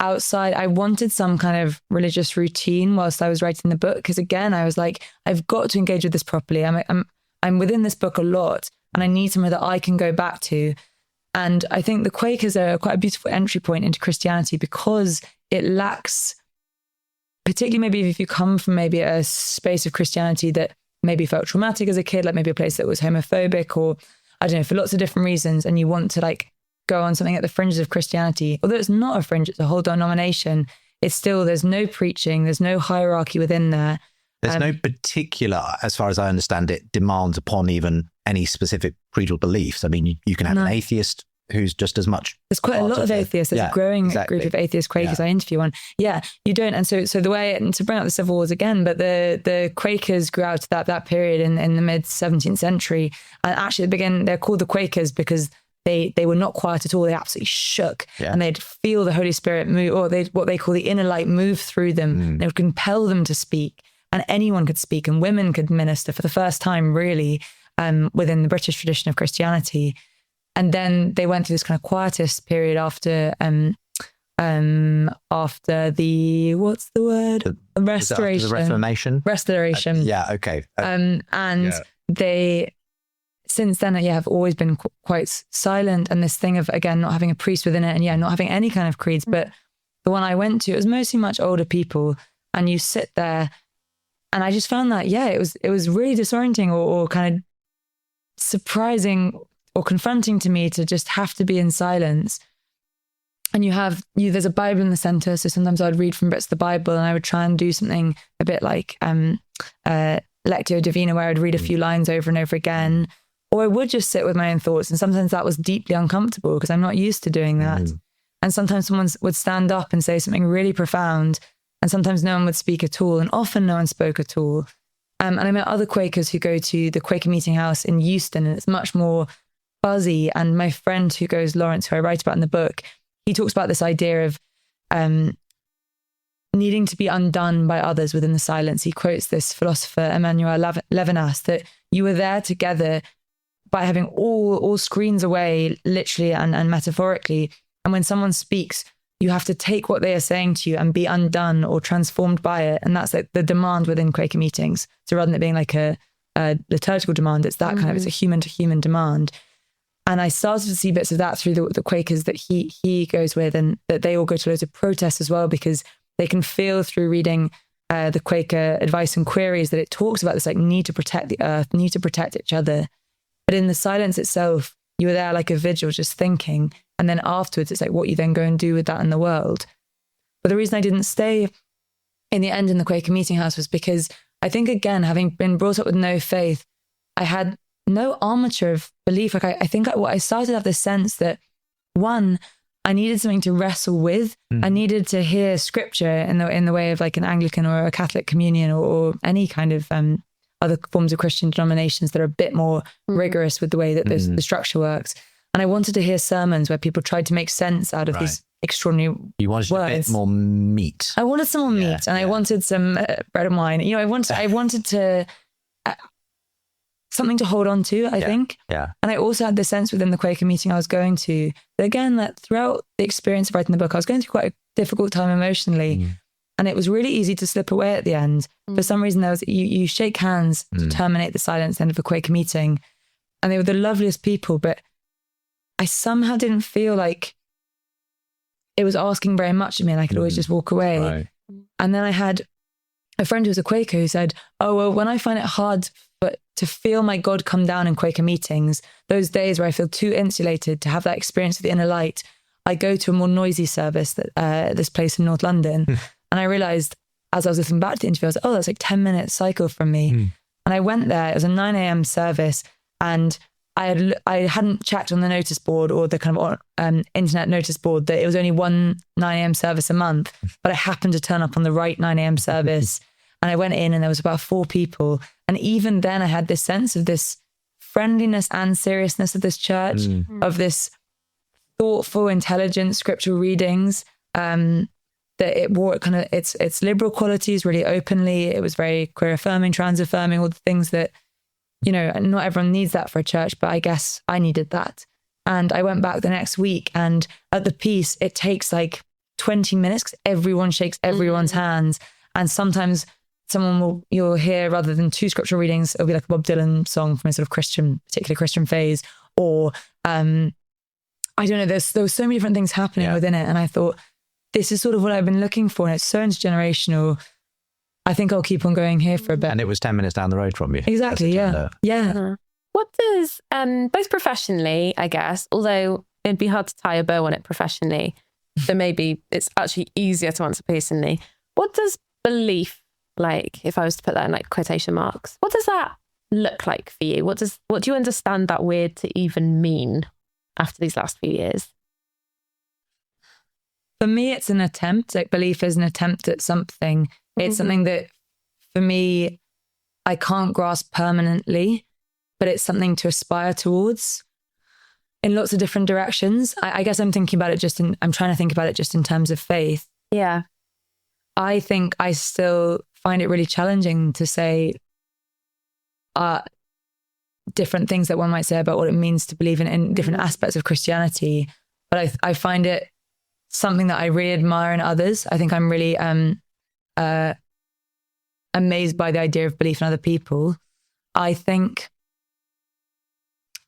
outside, I wanted some kind of religious routine whilst I was writing the book, because again, I was like, I've got to engage with this properly. I'm within this book a lot, and I need somewhere that I can go back to. And I think the Quakers are quite a beautiful entry point into Christianity because it lacks, particularly maybe if you come from maybe a space of Christianity that maybe felt traumatic as a kid, like maybe a place that was homophobic, or I don't know, for lots of different reasons, and you want to like go on something at the fringes of Christianity, although it's not a fringe, it's a whole denomination, it's still, there's no preaching, there's no hierarchy within there. There's no particular, as far as I understand it, demands upon even any specific creedal beliefs. I mean, you can have an atheist who's just as much. There's quite a lot of atheists. There's a growing group of atheist Quakers. I interview one. Yeah, you don't. And so the way, and to bring up the Civil Wars again, but the Quakers grew out to that period in the mid 17th century. And actually at the beginning, they're called the Quakers because they were not quiet at all. They absolutely shook, and they'd feel the Holy Spirit move, or what they call the inner light move through them. They would compel them to speak, and anyone could speak, and women could minister for the first time, really, within the British tradition of Christianity. And then they went through this kind of quietist period after the what's the word? Restoration. The Reformation. Restoration. Okay. They. Since then, have always been quite silent. And this thing of, again, not having a priest within it, and not having any kind of creeds. But the one I went to, it was mostly much older people. And you sit there, and I just found that, it was really disorienting or kind of surprising or confronting to me to just have to be in silence. And there's a Bible in the center. So sometimes I'd read from bits of the Bible, and I would try and do something a bit like Lectio Divina, where I'd read a few lines over and over again. Or I would just sit with my own thoughts. And sometimes that was deeply uncomfortable because I'm not used to doing that. And sometimes someone would stand up and say something really profound. And sometimes no one would speak at all. And often no one spoke at all. And I met other Quakers who go to the Quaker Meeting House in Euston, and it's much more buzzy. And my friend who goes, Lawrence, who I write about in the book, he talks about this idea of needing to be undone by others within the silence. He quotes this philosopher, Emmanuel Levinas, that you were there together by having all screens away, literally and metaphorically. And when someone speaks, you have to take what they are saying to you and be undone or transformed by it. And that's like the demand within Quaker meetings. So rather than it being like a liturgical demand, it's that kind of, it's a human to human demand. And I started to see bits of that through the Quakers that he goes with, and that they all go to loads of protests as well, because they can feel through reading the Quaker Advice and Queries that it talks about this like need to protect the earth, need to protect each other. But in the silence itself, you were there like a vigil, just thinking. And then afterwards, it's like what you then go and do with that in the world. But the reason I didn't stay in the end in the Quaker Meeting House was because I think, again, having been brought up with no faith, I had no armature of belief. Like I think I started to have this sense that, one, I needed something to wrestle with. I needed to hear scripture in the way of like an Anglican or a Catholic communion or any kind of other forms of Christian denominations that are a bit more rigorous with the way that the structure works. And I wanted to hear sermons where people tried to make sense out of these extraordinary words. You wanted a bit more meat. I wanted some more meat, and I wanted some bread and wine. I wanted to something to hold on to, I think. Yeah. And I also had the sense within the Quaker meeting I was going to, that again, that throughout the experience of writing the book, I was going through quite a difficult time emotionally. And it was really easy to slip away at the end. For some reason, there was you shake hands to terminate the silence at the end of a Quaker meeting. And they were the loveliest people, but I somehow didn't feel like it was asking very much of me, and I could always just walk away. Right. And then I had a friend who was a Quaker who said, oh, well, when I find it hard to feel my God come down in Quaker meetings, those days where I feel too insulated to have that experience of the inner light, I go to a more noisy service, this place in North London. And I realized as I was listening back to the interview, I was like, oh, that's like 10-minute cycle from me. And I went there, it was a 9 a.m. service, and I hadn't checked on the notice board or the kind of internet notice board that it was only one 9 a.m. service a month, but I happened to turn up on the right 9 a.m. service. And I went in and there was about 4 people. And even then I had this sense of this friendliness and seriousness of this church, of this thoughtful, intelligent scriptural readings, that it wore kind of its liberal qualities really openly. It was very queer affirming, trans affirming, all the things that, you know, not everyone needs that for a church, but I guess I needed that. And I went back the next week, and at the piece, it takes like 20 minutes because everyone shakes everyone's hands. And sometimes you'll hear, rather than 2 scriptural readings, it'll be like a Bob Dylan song from a sort of particular Christian phase, or I don't know, there were so many different things happening within it. And I thought, this is sort of what I've been looking for. And it's so intergenerational. I think I'll keep on going here for a bit. And it was 10 minutes down the road from you. Exactly, yeah. What does, both professionally, I guess, although it'd be hard to tie a bow on it professionally, so maybe it's actually easier to answer personally. What does belief, like, if I was to put that in like quotation marks, what does that look like for you? What do you understand that word to even mean after these last few years? For me, it's an attempt. Like, belief is an attempt at something. It's something that, for me, I can't grasp permanently, but it's something to aspire towards in lots of different directions. I guess I'm trying to think about it just in terms of faith. Yeah. I think I still find it really challenging to say different things that one might say about what it means to believe in different aspects of Christianity. But I find it something that I really admire in others. I think I'm really amazed by the idea of belief in other people. I think,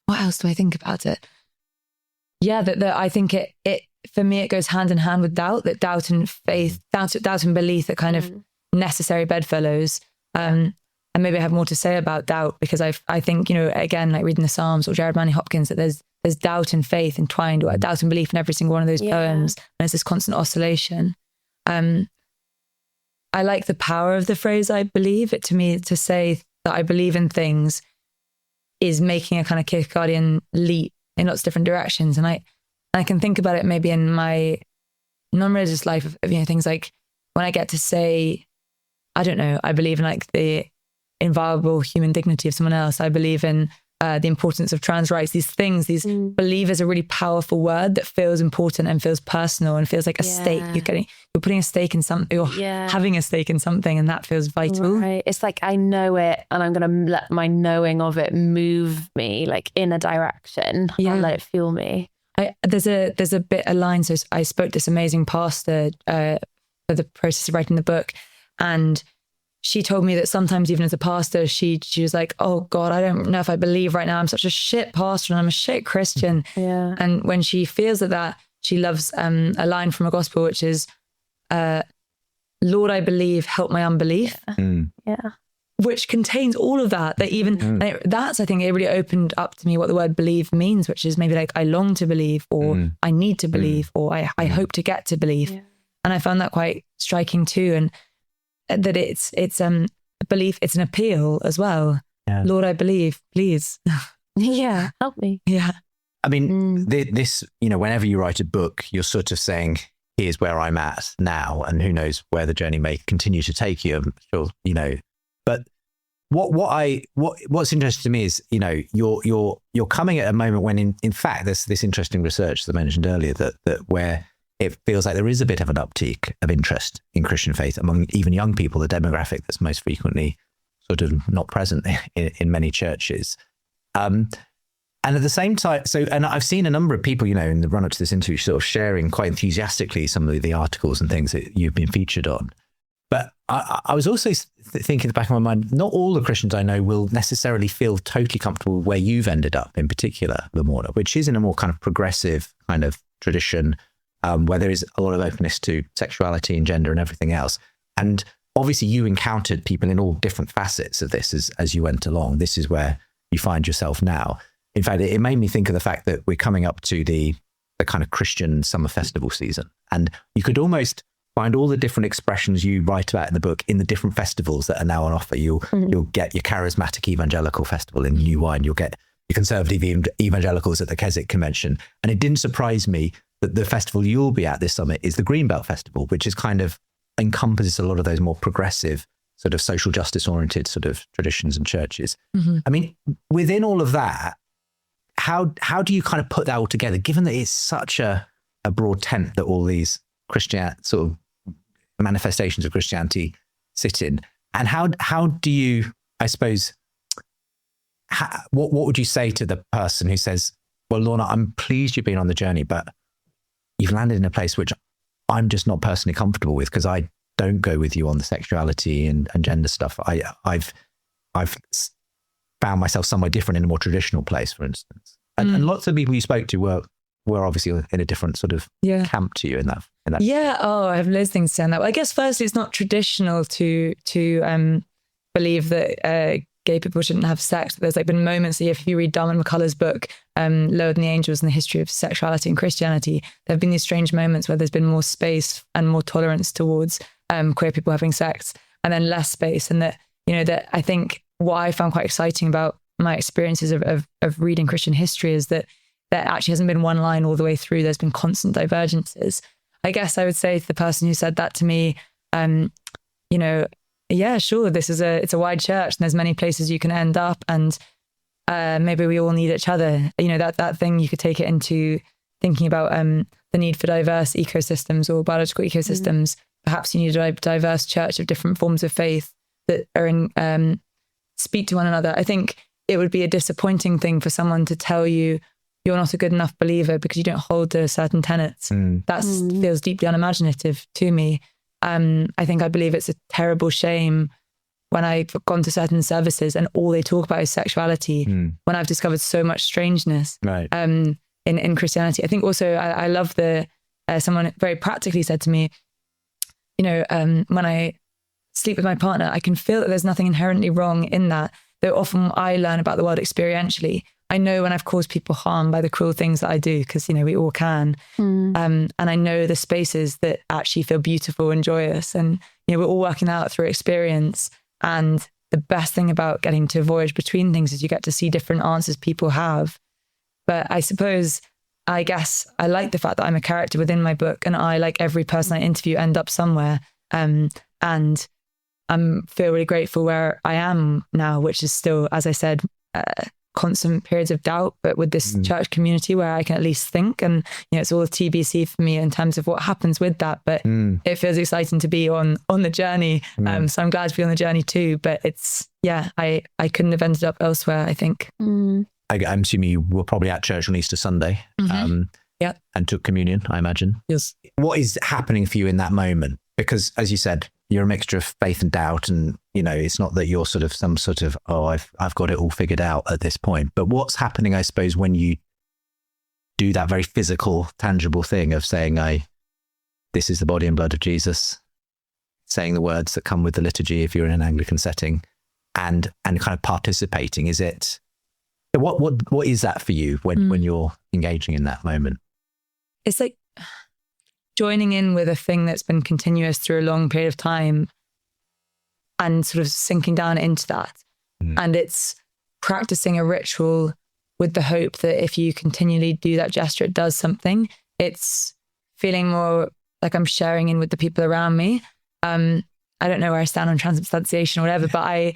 what else do I think about it? Yeah, that I think it for me, it goes hand in hand with doubt, that doubt and faith, doubt and belief are kind of necessary bedfellows. And maybe I have more to say about doubt, because I think, you know, again, like reading the Psalms or Jared Manley Hopkins, that there's doubt and faith entwined, or doubt and belief in every single one of those poems. And there's this constant oscillation. I like the power of the phrase, I believe. It, to me, to say that I believe in things is making a kind of Kierkegaardian leap in lots of different directions. And I can think about it maybe in my non-religious life of, you know, things like when I get to say, I don't know, I believe in like the inviolable human dignity of someone else. I believe in the importance of trans rights. These things, believe is a really powerful word that feels important and feels personal and feels like a stake. You're putting a stake in something, you're having a stake in something, and that feels vital. Right. It's like, I know it and I'm going to let my knowing of it move me like in a direction. And let it fuel me. There's a line. So I spoke to this amazing pastor for the process of writing the book, and she told me that sometimes even as a pastor, she was like, oh God, I don't know if I believe right now. I'm such a shit pastor and I'm a shit Christian. Yeah. And when she feels that, she loves a line from a gospel, which is, Lord, I believe, help my unbelief. Yeah. Which contains all of that. That even, that's, I think it really opened up to me what the word believe means, which is maybe like I long to believe, or I need to believe, or I hope to get to believe. Yeah. And I found that quite striking too. And that it's belief, it's an appeal as well. Yeah. Lord, I believe, please. Yeah, help me. Yeah. I mean, this, you know, whenever you write a book, you're sort of saying, here's where I'm at now, and who knows where the journey may continue to take you. I'm sure, you know, but what's interesting to me is, you know, you're coming at a moment when in fact, there's this interesting research that I mentioned earlier that where it feels like there is a bit of an uptick of interest in Christian faith among even young people, the demographic that's most frequently sort of not present in many churches. And at the same time, and I've seen a number of people, you know, in the run up to this interview, sort of sharing quite enthusiastically some of the articles and things that you've been featured on. But I was also thinking in the back of my mind, not all the Christians I know will necessarily feel totally comfortable where you've ended up, in particular, Lamorna, which is in a more kind of progressive kind of tradition, where there is a lot of openness to sexuality and gender and everything else. And obviously you encountered people in all different facets of this as you went along. This is where you find yourself now. In fact, it made me think of the fact that we're coming up to the kind of Christian summer festival season. And you could almost find all the different expressions you write about in the book in the different festivals that are now on offer. You'll get your charismatic evangelical festival in New Wine. You'll get your conservative evangelicals at the Keswick Convention. And it didn't surprise me that the festival you'll be at this summit is the Greenbelt Festival, which is kind of encompasses a lot of those more progressive sort of social justice oriented sort of traditions and churches. I mean, within all of that, how do you kind of put that all together, given that it's such a broad tent that all these Christian sort of manifestations of Christianity sit in? And how do you, I suppose, what would you say to the person who says, well, Lorna, I'm pleased you've been on the journey, but you've landed in a place which I'm just not personally comfortable with, because I don't go with you on the sexuality and gender stuff. I've found myself somewhere different in a more traditional place, for instance. And lots of people you spoke to were obviously in a different sort of camp to you in that. Yeah. Oh, I have loads of things to say on that. Well, I guess firstly, it's not traditional to believe that gay people shouldn't have sex. There's like been moments, if you read Darwin McCullough's book, Lower Than the Angels and the History of Sexuality and Christianity, there have been these strange moments where there's been more space and more tolerance towards queer people having sex, and then less space. And that, that I think what I found quite exciting about my experiences of reading Christian history is that there actually hasn't been one line all the way through. There's been constant divergences. I guess I would say to the person who said that to me, yeah, sure, it's a wide church and there's many places you can end up, and maybe we all need each other. That thing, you could take it into thinking about the need for diverse ecosystems or biological ecosystems. Perhaps you need a diverse church of different forms of faith that are in speak to one another. I think it would be a disappointing thing for someone to tell you you're not a good enough believer because you don't hold to certain tenets. That feels deeply unimaginative to me. I think I believe it's a terrible shame when I've gone to certain services and all they talk about is sexuality, when I've discovered so much strangeness in Christianity. I think also I love someone very practically said to me, when I sleep with my partner, I can feel that there's nothing inherently wrong in that, though often I learn about the world experientially. I know when I've caused people harm by the cruel things that I do, because, we all can. And I know the spaces that actually feel beautiful and joyous. And, we're all working out through experience. And the best thing about getting to voyage between things is you get to see different answers people have. But I guess I like the fact that I'm a character within my book, and I, like every person I interview, end up somewhere. And I feel really grateful where I am now, which is still, as I said, constant periods of doubt, but with this church community where I can at least think, and it's all TBC for me in terms of what happens with that, but it feels exciting to be on the journey. So I'm glad to be on the journey too, but I couldn't have ended up elsewhere, I think. I'm assuming you were probably at church on Easter Sunday and took communion, I imagine. Yes. What is happening for you in that moment? Because as you said, you're a mixture of faith and doubt, and it's not that you're sort of some sort of I've got it all figured out at this point. But what's happening, I suppose, when you do that very physical, tangible thing of saying, this is the body and blood of Jesus, saying the words that come with the liturgy if you're in an Anglican setting, and kind of participating? Is it what is that for you when you're engaging in that moment? It's like joining in with a thing that's been continuous through a long period of time and sort of sinking down into that. And it's practicing a ritual with the hope that if you continually do that gesture, it does something. It's feeling more like I'm sharing in with the people around me. I don't know where I stand on transubstantiation or whatever, but I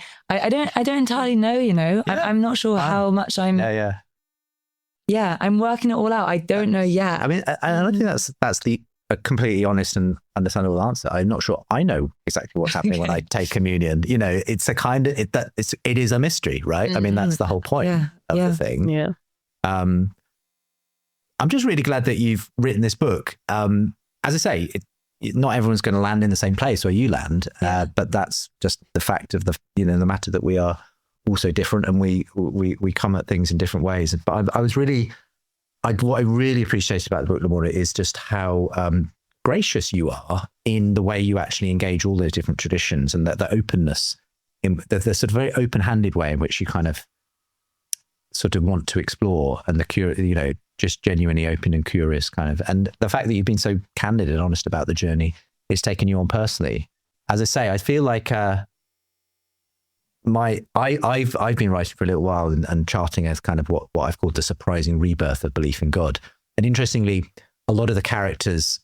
don't entirely know, I'm not sure how much I'm... I'm working it all out. I don't know yet. I mean, I don't think that's the completely honest and understandable answer. I'm not sure I know exactly what's happening when I take communion. It's a kind of it is a mystery, right? I mean, that's the whole point of the thing. Yeah. I'm just really glad that you've written this book. As I say, not everyone's going to land in the same place where you land, but that's just the fact of the matter that we are also different, and we come at things in different ways. But what I really appreciate about the book, Lamorna, is just how gracious you are in the way you actually engage all those different traditions, and the openness, in the sort of very open-handed way in which you kind of sort of want to explore, and just genuinely open and curious kind of. And the fact that you've been so candid and honest about the journey it's taken you on personally. As I say, I feel like I've been writing for a little while and charting as kind of what I've called the surprising rebirth of belief in God. And interestingly, a lot of the characters,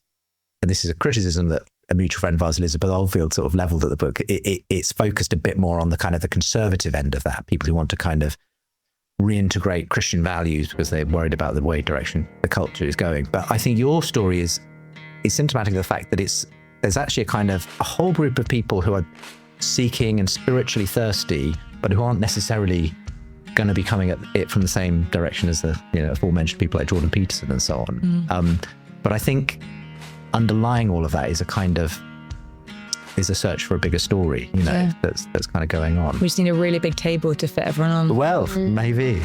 and this is a criticism that a mutual friend of ours, Elizabeth Oldfield, sort of leveled at the book, it's focused a bit more on the kind of the conservative end of that, people who want to kind of reintegrate Christian values because they're worried about the way direction the culture is going. But I think your story is symptomatic of the fact that there's actually a whole group of people who are seeking and spiritually thirsty, but who aren't necessarily going to be coming at it from the same direction as the aforementioned people like Jordan Peterson and so on. But I think underlying all of that is a search for a bigger story, that's kind of going on. We just need a really big table to fit everyone on. Well, maybe.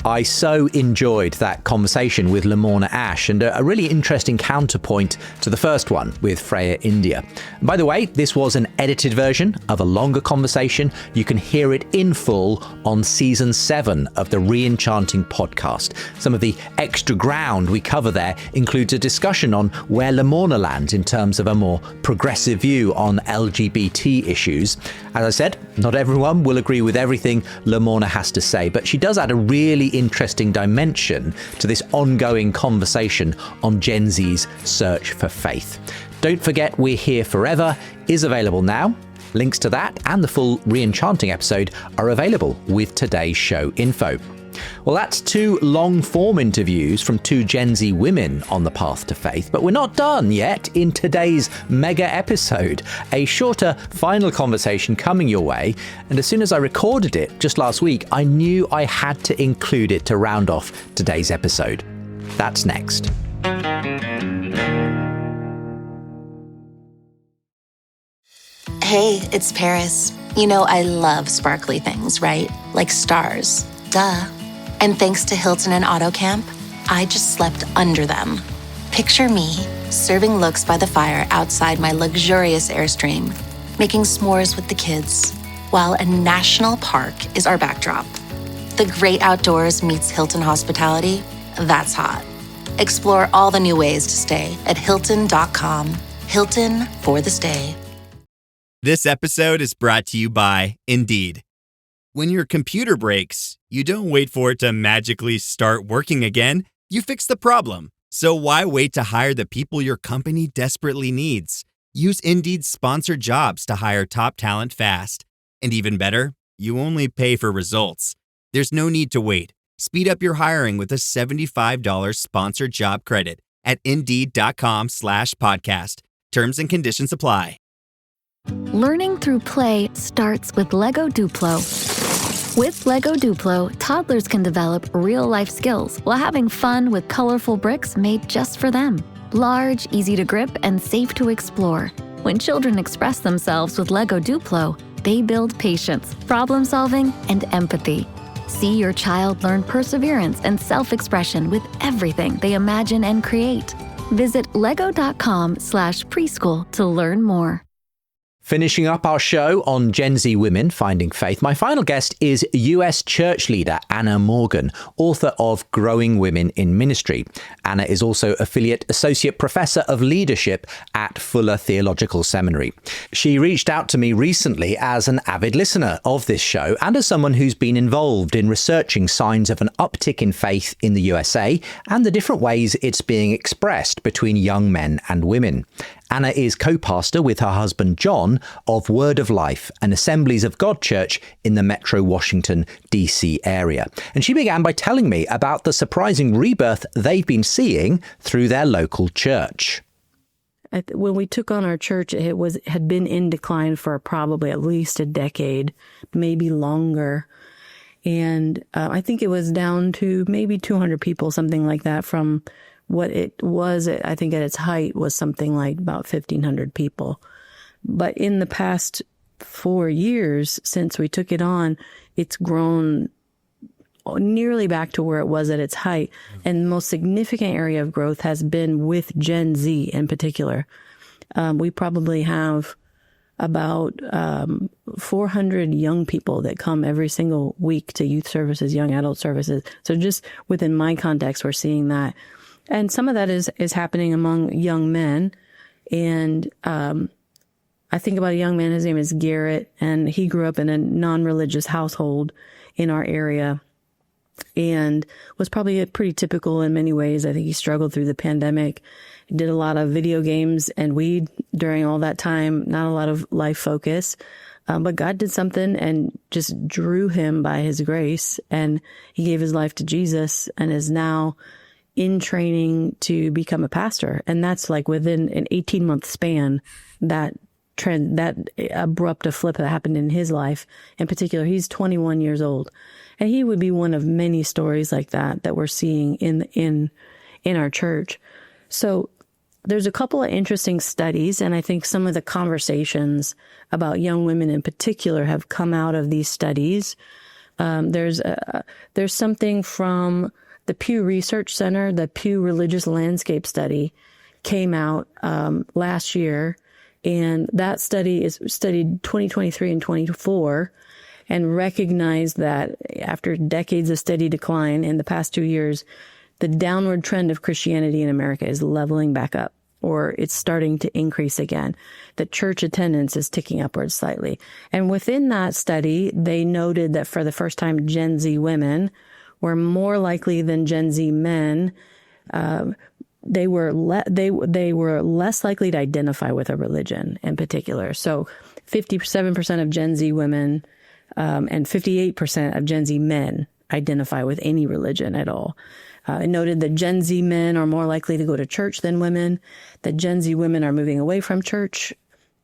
I so enjoyed that conversation with Lamorna Ash, and a really interesting counterpoint to the first one with Freya India. And by the way, this was an edited version of a longer conversation. You can hear it in full on season 7 of the Re-Enchanting podcast. Some of the extra ground we cover there includes a discussion on where Lamorna lands in terms of a more progressive view on LGBT issues. As I said, not everyone will agree with everything Lamorna has to say, but she does add a really interesting dimension to this ongoing conversation on Gen Z's search for faith. Don't forget We're Here Forever is available now. Links to that and the full Re-Enchanting episode are available with today's show info. Well, that's 2 long-form interviews from 2 Gen Z women on the path to faith, but we're not done yet in today's mega episode. A shorter final conversation coming your way, and as soon as I recorded it just last week, I knew I had to include it to round off today's episode. That's next. Hey, it's Paris. I love sparkly things, right? Like stars. Duh. And thanks to Hilton and AutoCamp, I just slept under them. Picture me serving looks by the fire outside my luxurious Airstream, making s'mores with the kids, while a national park is our backdrop. The great outdoors meets Hilton hospitality. That's hot. Explore all the new ways to stay at Hilton.com. Hilton for the stay. This episode is brought to you by Indeed. When your computer breaks, you don't wait for it to magically start working again. You fix the problem. So why wait to hire the people your company desperately needs? Use Indeed's sponsored jobs to hire top talent fast. And even better, you only pay for results. There's no need to wait. Speed up your hiring with a $75 sponsored job credit at Indeed.com/podcast. Terms and conditions apply. Learning through play starts with Lego Duplo. With Lego Duplo, toddlers can develop real-life skills while having fun with colorful bricks made just for them. Large, easy to grip, and safe to explore. When children express themselves with Lego Duplo, they build patience, problem-solving, and empathy. See your child learn perseverance and self-expression with everything they imagine and create. Visit lego.com/preschool to learn more. Finishing up our show on Gen Z women finding faith, my final guest is US church leader Anna Morgan, author of Growing Women in Ministry. Anna is also affiliate associate professor of leadership at Fuller Theological Seminary. She reached out to me recently as an avid listener of this show and as someone who's been involved in researching signs of an uptick in faith in the USA and the different ways it's being expressed between young men and women. Anna is co-pastor with her husband John of Word of Life, an Assemblies of God church in the Metro Washington, D.C. area. And she began by telling me about the surprising rebirth they've been seeing through their local church. When we took on our church, had been in decline for probably at least a decade, maybe longer. And I think it was down to maybe 200 people, something like that, from what it was, I think at its height was something like about 1,500 people. But in the past 4 years since we took it on, it's grown nearly back to where it was at its height. And the most significant area of growth has been with Gen Z in particular. We probably have about 400 young people that come every single week to youth services, young adult services. So just within my context, we're seeing that. And some of that is happening among young men. And I think about a young man, his name is Garrett, and he grew up in a non-religious household in our area and was probably pretty typical in many ways. I think he struggled through the pandemic. He did a lot of video games and weed during all that time, not a lot of life focus. But God did something and just drew him by his grace, and he gave his life to Jesus and is now in training to become a pastor. And that's like within an 18-month span, that trend, that abrupt a flip that happened in his life. In particular, he's 21 years old. And he would be one of many stories like that we're seeing in our church. So there's a couple of interesting studies, and I think some of the conversations about young women in particular have come out of these studies. There's something from the Pew Research Center, the Pew Religious Landscape Study came out last year, and that study is studied 2023 and 2024 and recognized that after decades of steady decline in the past 2 years, the downward trend of Christianity in America is leveling back up, or it's starting to increase again. The church attendance is ticking upwards slightly. And within that study, they noted that for the first time, Gen Z women were more likely than Gen Z men. They were less likely to identify with a religion in particular. So 57% of Gen Z women and 58% of Gen Z men identify with any religion at all. It noted that Gen Z men are more likely to go to church than women, that Gen Z women are moving away from church,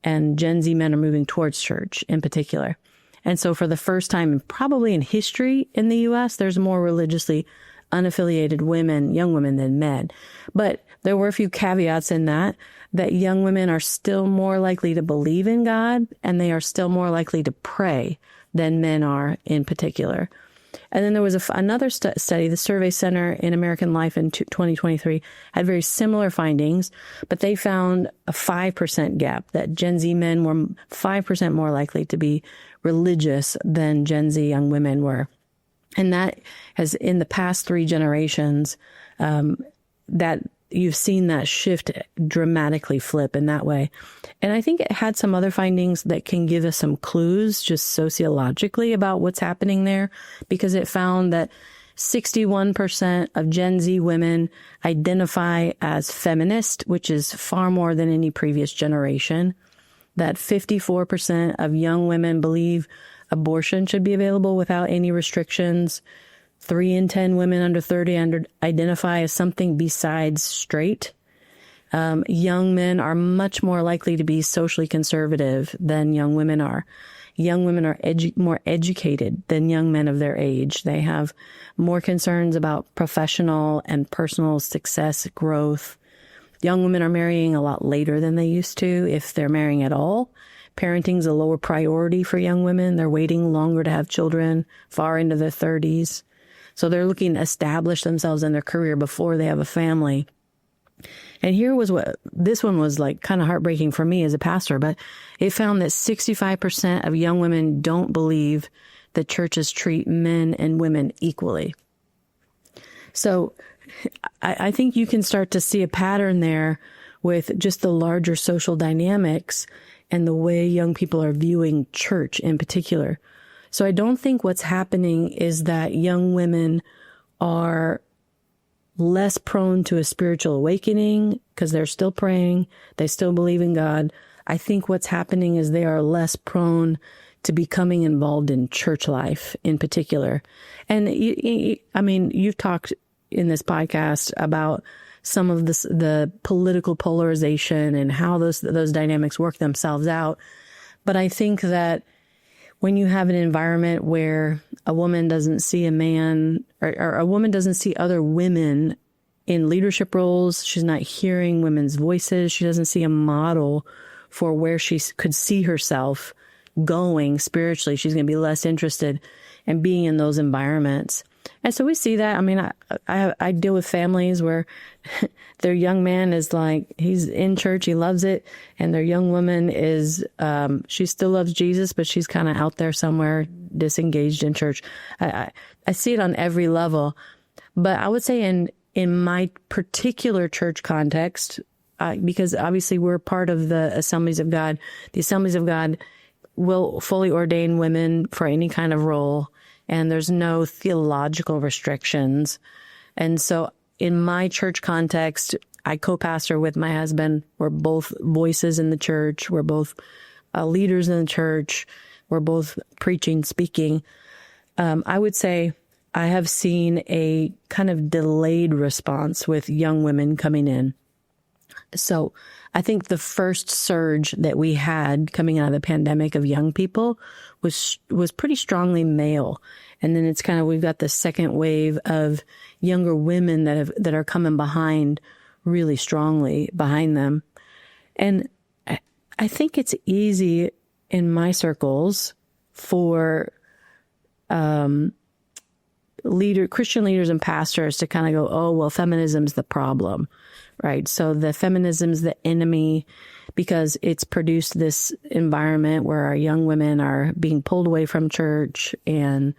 and Gen Z men are moving towards church in particular. And so for the first time, probably in history in the U.S., there's more religiously unaffiliated women, young women, than men. But there were a few caveats in that young women are still more likely to believe in God, and they are still more likely to pray than men are in particular. And then there was another study, the Survey Center in American Life in 2023 had very similar findings, but they found a 5% gap, that Gen Z men were 5% more likely to be religious than Gen Z young women were. And that has, in the past 3 generations, that you've seen that shift dramatically flip in that way. And I think it had some other findings that can give us some clues just sociologically about what's happening there, because it found that 61% of Gen Z women identify as feminist, which is far more than any previous generation, that 54% of young women believe abortion should be available without any restrictions. 3 in 10 women under 30 identify as something besides straight. Young men are much more likely to be socially conservative than young women are. Young women are more educated than young men of their age. They have more concerns about professional and personal success, growth. Young women are marrying a lot later than they used to, if they're marrying at all. Parenting's a lower priority for young women. They're waiting longer to have children, far into their 30s. So they're looking to establish themselves in their career before they have a family. And here was this one was like kind of heartbreaking for me as a pastor, but it found that 65% of young women don't believe that churches treat men and women equally. So I think you can start to see a pattern there with just the larger social dynamics and the way young people are viewing church in particular. So I don't think what's happening is that young women are less prone to a spiritual awakening because they're still praying, they still believe in God. I think what's happening is they are less prone to becoming involved in church life in particular. And you've talked in this podcast about some of the political polarization and how those dynamics work themselves out. But I think that when you have an environment where a woman doesn't see a man or a woman doesn't see other women in leadership roles, she's not hearing women's voices, she doesn't see a model for where she could see herself going spiritually, she's going to be less interested in being in those environments. And so we see that. I mean, I deal with families where their young man is like, he's in church, he loves it. And their young woman is, she still loves Jesus, but she's kind of out there somewhere disengaged in church. I see it on every level. But I would say in my particular church context, because obviously we're part of the Assemblies of God, the Assemblies of God will fully ordain women for any kind of role, and there's no theological restrictions. And so in my church context, I co-pastor with my husband. We're both voices in the church. We're both leaders in the church. We're both preaching, speaking. I would say I have seen a kind of delayed response with young women coming in. So I think the first surge that we had coming out of the pandemic of young people was pretty strongly male. And then it's kind of, we've got the second wave of younger women that are coming behind really strongly behind them. And I think it's easy in my circles for Christian leaders and pastors to kind of go, oh, well, feminism's the problem, right? So the feminism's the enemy because it's produced this environment where our young women are being pulled away from church. And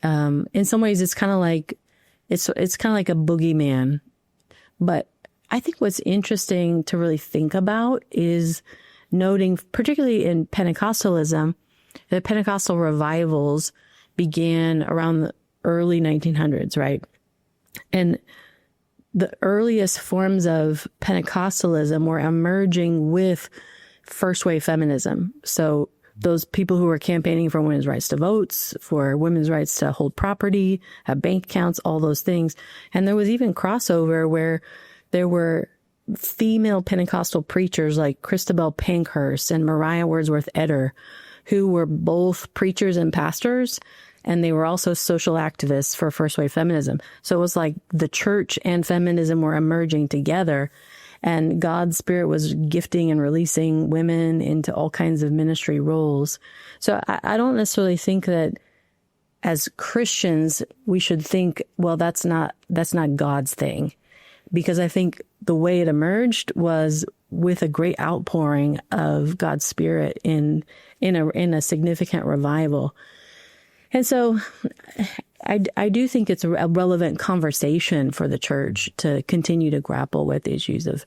in some ways, it's kind of like a boogeyman. But I think what's interesting to really think about is noting, particularly in Pentecostalism, the Pentecostal revivals began around the early 1900s, right? And the earliest forms of Pentecostalism were emerging with first wave feminism. So those people who were campaigning for women's rights to votes, for women's rights to hold property, have bank accounts, all those things. And there was even crossover where there were female Pentecostal preachers like Christabel Pankhurst and Mariah Wordsworth Eder, who were both preachers and pastors, and they were also social activists for first wave feminism. So it was like the church and feminism were emerging together, and God's Spirit was gifting and releasing women into all kinds of ministry roles. So I don't necessarily think that as Christians we should think, well, that's not God's thing, because I think the way it emerged was with a great outpouring of God's Spirit in a significant revival. And so I do think it's a relevant conversation for the church to continue to grapple with issues of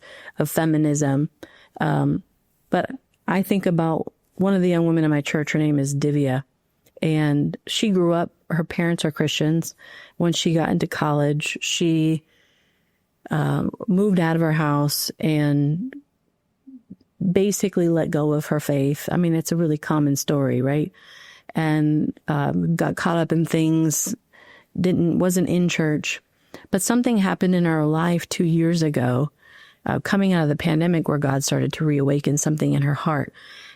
feminism. But I think about one of the young women in my church. Her name is Divya, and she grew up, her parents are Christians. When she got into college, she moved out of her house and basically let go of her faith. I mean, it's a really common story, right? And got caught up in things, wasn't in church. But something happened in her life 2 years ago, coming out of the pandemic, where God started to reawaken something in her heart.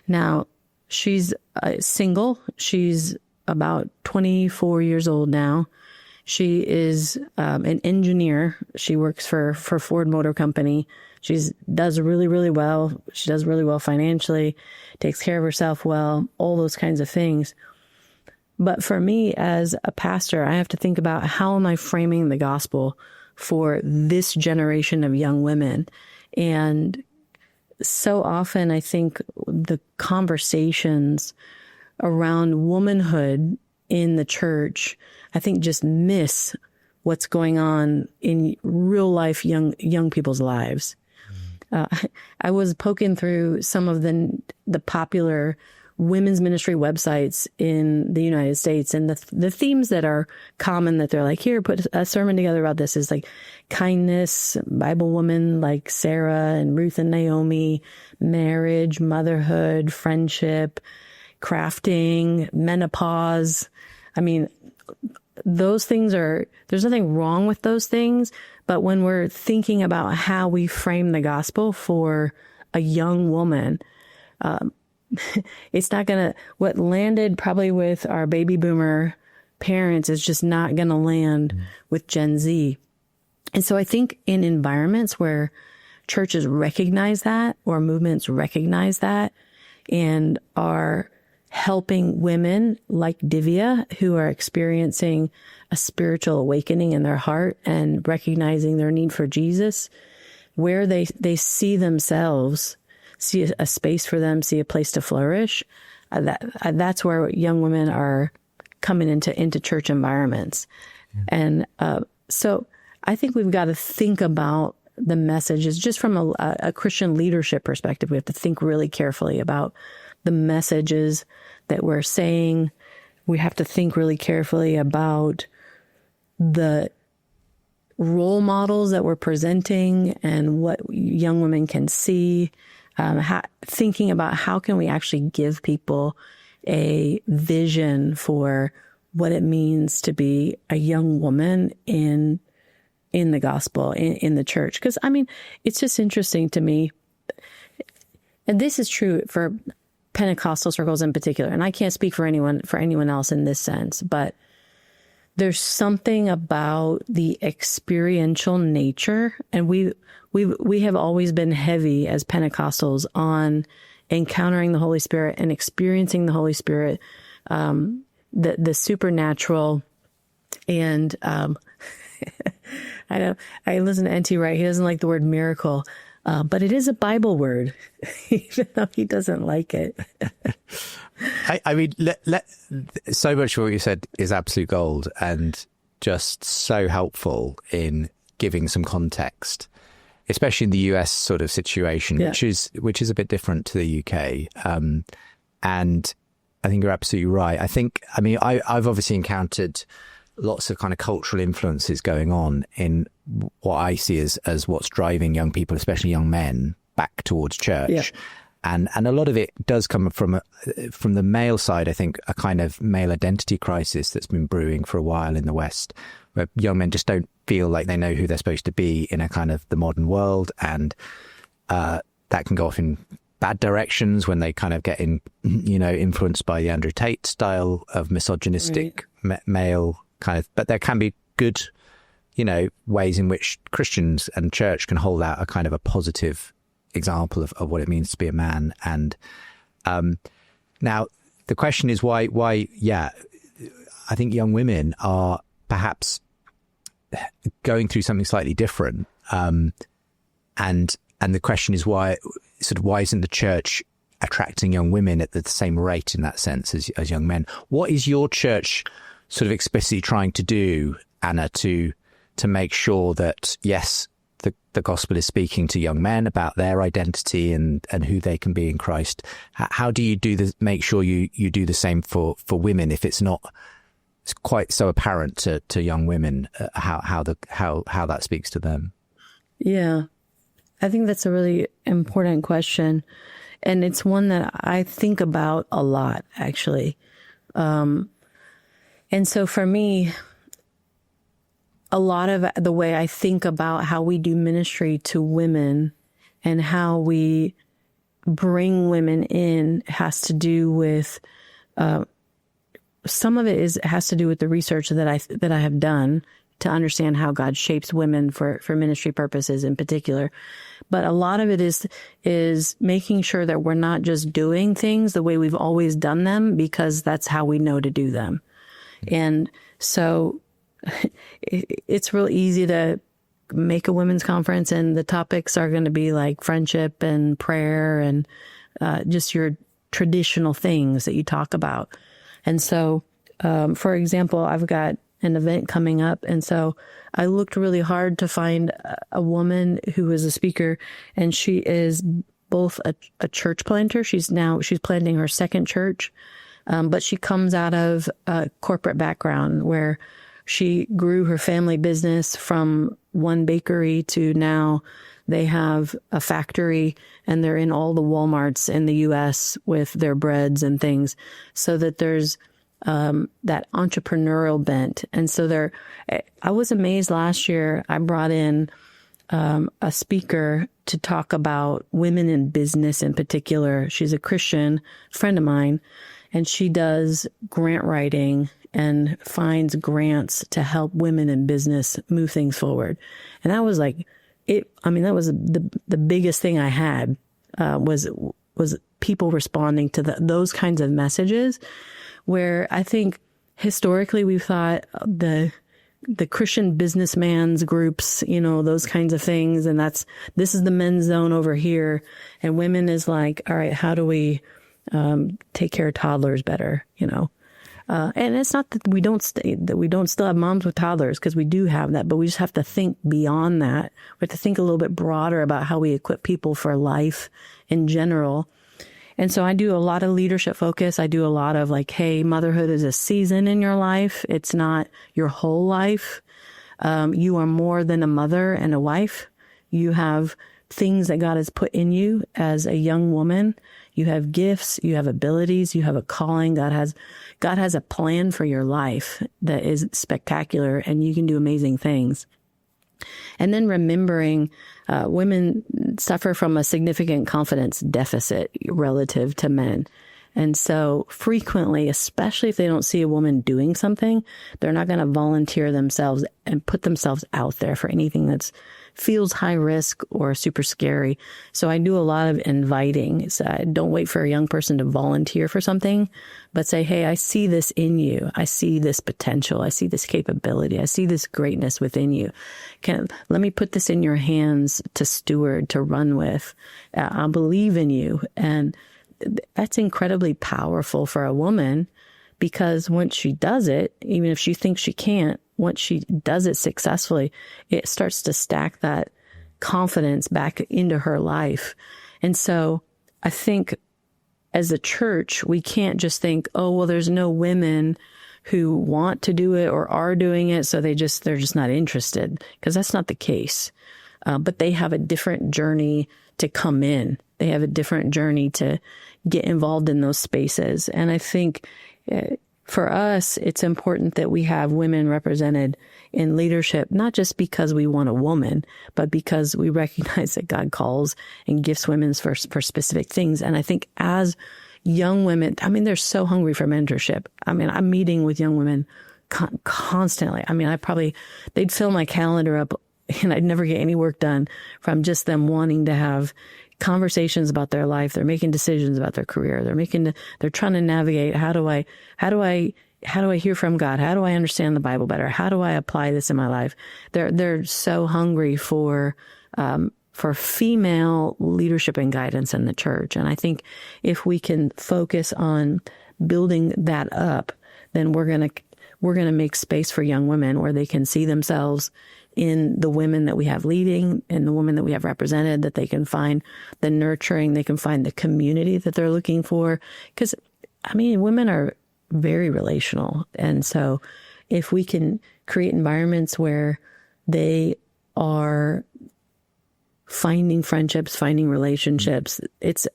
Now, she's single. She's about 24 years old now. She is an engineer. She works for Ford Motor Company. She does really, really well. She does really well financially, takes care of herself well, all those kinds of things. But for me as a pastor, I have to think about, how am I framing the gospel for this generation of young women? And so often I think the conversations around womanhood in the church, I think, just miss what's going on in real life young people's lives. I was poking through some of the popular women's ministry websites in the United States, and the themes that are common that they're like, here, put a sermon together about this, is like kindness, Bible women like Sarah and Ruth and Naomi, marriage, motherhood, friendship, crafting, menopause. I mean, those things there's nothing wrong with those things, but when we're thinking about how we frame the gospel for a young woman, it's not what landed probably with our baby boomer parents is just not gonna land with Gen Z. And so I think in environments where churches recognize that, or movements recognize that, and are helping women like Divya who are experiencing a spiritual awakening in their heart and recognizing their need for Jesus, where they see themselves, see a space for them, see a place to flourish. That's where young women are coming into church environments. And so I think we've got to think about the messages just from a Christian leadership perspective. We have to think really carefully about the messages that we're saying. We have to think really carefully about the role models that we're presenting and what young women can see. Thinking about how can we actually give people a vision for what it means to be a young woman in the gospel, in the church. Because, I mean, it's just interesting to me, and this is true for Pentecostal circles in particular, and I can't speak for anyone else in this sense, but there's something about the experiential nature, and we have always been heavy as Pentecostals on encountering the Holy Spirit and experiencing the Holy Spirit, the supernatural. And I listen to NT Wright. He doesn't like the word miracle, but it is a Bible word, even though he doesn't like it. I mean, so much of what you said is absolute gold and just so helpful in giving some context, especially in the US sort of situation, which is a bit different to the UK. And I think you're absolutely right. I've obviously encountered lots of kind of cultural influences going on in what I see as what's driving young people, especially young men, back towards church. Yeah. And a lot of it does come from the male side. I think a kind of male identity crisis that's been brewing for a while in the West, where young men just don't feel like they know who they're supposed to be in a kind of the modern world. And that can go off in bad directions when they kind of get influenced by the Andrew Tate style of misogynistic male kind of, but there can be good, ways in which Christians and church can hold out a kind of a positive example of what it means to be a man. And now the question is why I think young women are perhaps going through something slightly different. And the question is why isn't the church attracting young women at the same rate in that sense as young men? What is your church sort of explicitly trying to do, Anna, to make sure that, yes, the gospel is speaking to young men about their identity and who they can be in Christ? How do you make sure you do the same for women if it's not quite so apparent to young women how that speaks to them? Yeah, I think that's a really important question. And it's one that I think about a lot, actually. And so for me, a lot of the way I think about how we do ministry to women and how we bring women in has to do with, some of it has to do with the research that I have done to understand how God shapes women for ministry purposes in particular. But a lot of it is making sure that we're not just doing things the way we've always done them because that's how we know to do them. And so it's real easy to make a women's conference and the topics are going to be like friendship and prayer and just your traditional things that you talk about. And so, for example, I've got an event coming up. And so I looked really hard to find a woman who is a speaker, and she is both a church planter. She's planting her second church. But she comes out of a corporate background where she grew her family business from one bakery to now they have a factory and they're in all the Walmarts in the U.S. with their breads and things, so that there's that entrepreneurial bent. And so I was amazed last year. I brought in a speaker to talk about women in business in particular. She's a Christian friend of mine. And she does grant writing and finds grants to help women in business move things forward. And that was like that was the biggest thing I had was was people responding to those kinds of messages, where I think historically we've thought the Christian businessman's groups, those kinds of things. And this is the men's zone over here. And women is like, all right, how do we take care of toddlers better, And it's not that we don't still have moms with toddlers, because we do have that, but we just have to think beyond that. We have to think a little bit broader about how we equip people for life in general. And so I do a lot of leadership focus. I do a lot of like, hey, motherhood is a season in your life. It's not your whole life. You are more than a mother and a wife. You have things that God has put in you as a young woman. You have gifts, you have abilities, you have a calling. God has a plan for your life that is spectacular, and you can do amazing things. And then remembering women suffer from a significant confidence deficit relative to men. And so frequently, especially if they don't see a woman doing something, they're not going to volunteer themselves and put themselves out there for anything that feels high risk or super scary. So I do a lot of inviting. So I don't wait for a young person to volunteer for something, but say, hey, I see this in you. I see this potential. I see this capability. I see this greatness within you. Let me put this in your hands to steward, to run with. I believe in you. And that's incredibly powerful for a woman, because once she does it, even if she thinks she can't, once she does it successfully, it starts to stack that confidence back into her life. And so I think as a church, we can't just think, oh, well, there's no women who want to do it or are doing it, so they're just not interested, because that's not the case. But they have a different journey to come in. They have a different journey to get involved in those spaces. And I think for us, it's important that we have women represented in leadership, not just because we want a woman, but because we recognize that God calls and gifts women for specific things. And I think as young women, they're so hungry for mentorship. I'm meeting with young women constantly. They'd fill my calendar up and I'd never get any work done from just them wanting to have conversations about their life. They're making decisions about their career. They're trying to navigate, how do I hear from God? How do I understand the Bible better? How do I apply this in my life? They're so hungry for female leadership and guidance in the church. And I think if we can focus on building that up, then we're going to make space for young women where they can see themselves in the women that we have leading and the women that we have represented, that they can find the nurturing, they can find the community that they're looking for. Because, women are very relational. And so if we can create environments where they are finding friendships, finding relationships, it's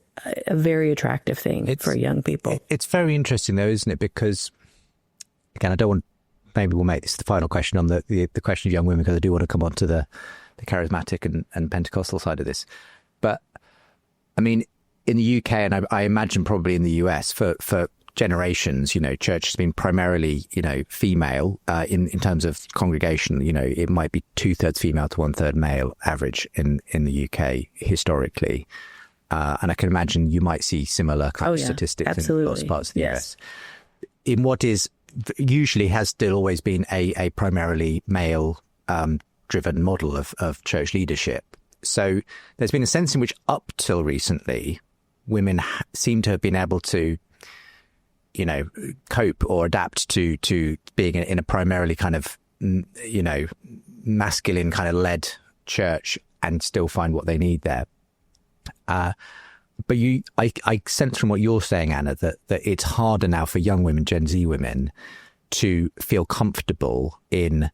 a very attractive thing for young people. It's very interesting though, isn't it? Because, again, maybe we'll make this the final question on the question of young women, because I do want to come on to the charismatic and Pentecostal side of this. But in the UK, and I imagine probably in the US, for generations, church has been primarily, female in terms of congregation. It might be 2/3 female to 1/3 male average in the UK historically. And I can imagine you might see similar kind of statistics absolutely. In lots of parts of the US. In what is usually has still always been a primarily male driven model of church leadership. So there's been a sense in which up till recently, women seem to have been able to, cope or adapt to being in a primarily kind of, masculine kind of led church and still find what they need there. But I sense from what you're saying, Anna, that it's harder now for young women, Gen Z women, to feel comfortable in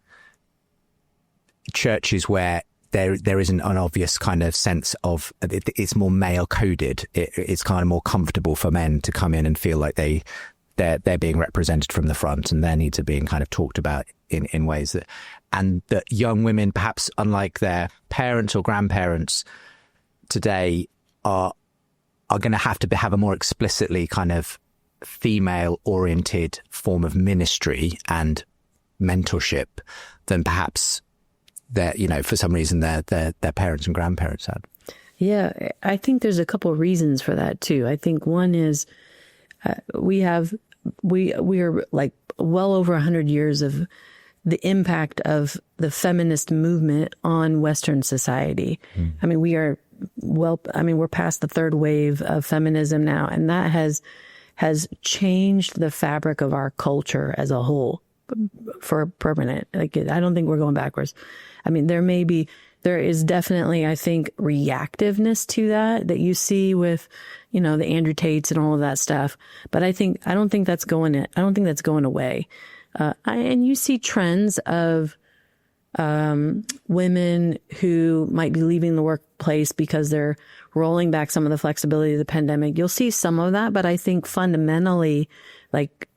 churches where there isn't an obvious kind of sense of it's more male coded. It's kind of more comfortable for men to come in and feel like they're being represented from the front and their needs are being kind of talked about in ways that young women, perhaps unlike their parents or grandparents today, are going to have a more explicitly kind of female-oriented form of ministry and mentorship than perhaps for some reason their parents and grandparents had. Yeah, I think there's a couple of reasons for that too. I think one is we are like well over 100 years of the impact of the feminist movement on Western society. I mean, we're past the third wave of feminism now, and that has changed the fabric of our culture as a whole for permanent. Like, I don't think we're going backwards. I mean, there is definitely, I think, reactiveness to that you see with, the Andrew Tates and all of that stuff. But I don't think that's going away. And you see trends of women who might be leaving the workplace because they're rolling back some of the flexibility of the pandemic. You'll see some of that, but I think fundamentally, like,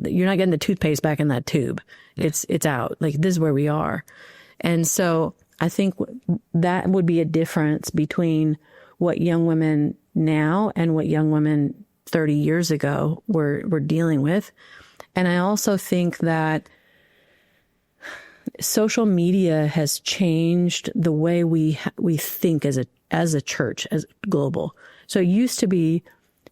you're not getting the toothpaste back in that tube. It's out. Like, this is where we are. And so I think that would be a difference between what young women now and what young women 30 years ago were dealing with. And I also think that social media has changed the way we think as a church, as global. So it used to be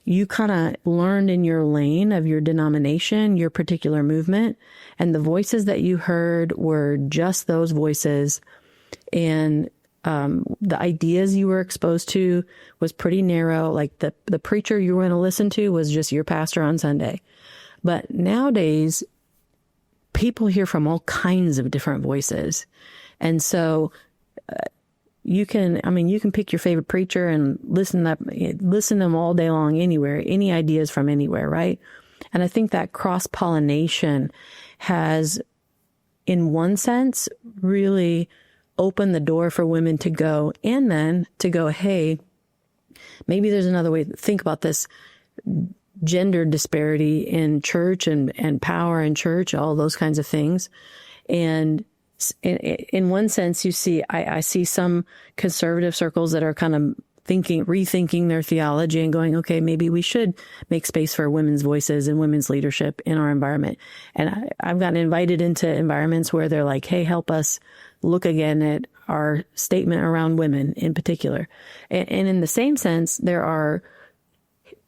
you kind of learned in your lane of your denomination, your particular movement, and the voices that you heard were just those voices. And the ideas you were exposed to was pretty narrow. Like the preacher you were going to listen to was just your pastor on Sunday. But nowadays, people hear from all kinds of different voices. And so you can pick your favorite preacher and listen to them all day long anywhere, any ideas from anywhere, right? And I think that cross-pollination has, in one sense, really opened the door for women to go, and then to go, hey, maybe there's another way to think about this gender disparity in church and power in church, all those kinds of things. And in one sense, you see, I see some conservative circles that are kind of rethinking their theology and going, okay, maybe we should make space for women's voices and women's leadership in our environment. And I've gotten invited into environments where they're like, hey, help us look again at our statement around women in particular. And in the same sense, there are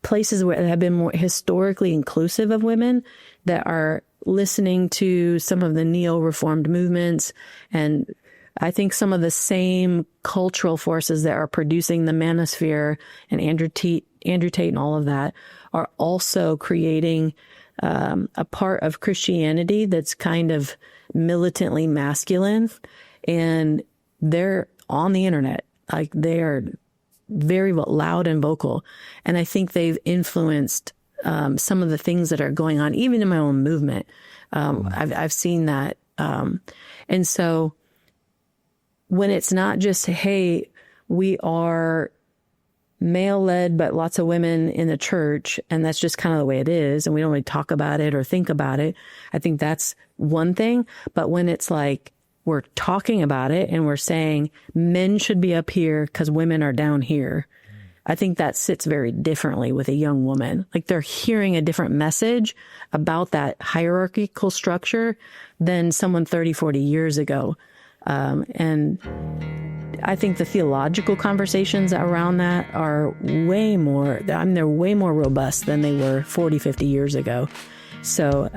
places where have been more historically inclusive of women that are listening to some of the neo-reformed movements. And I think some of the same cultural forces that are producing the manosphere and Andrew Tate and all of that are also creating a part of Christianity that's kind of militantly masculine. And they're on the internet. Like, they are very loud and vocal. And I think they've influenced some of the things that are going on, even in my own movement. I've seen that. And so when it's not just, hey, we are male-led, but lots of women in the church, and that's just kind of the way it is, and we don't really talk about it or think about it, I think that's one thing. But when it's like, we're talking about it and we're saying men should be up here because women are down here, I think that sits very differently with a young woman. Like, they're hearing a different message about that hierarchical structure than someone 30, 40 years ago. And I think the theological conversations around that are way more robust than they were 40, 50 years ago. So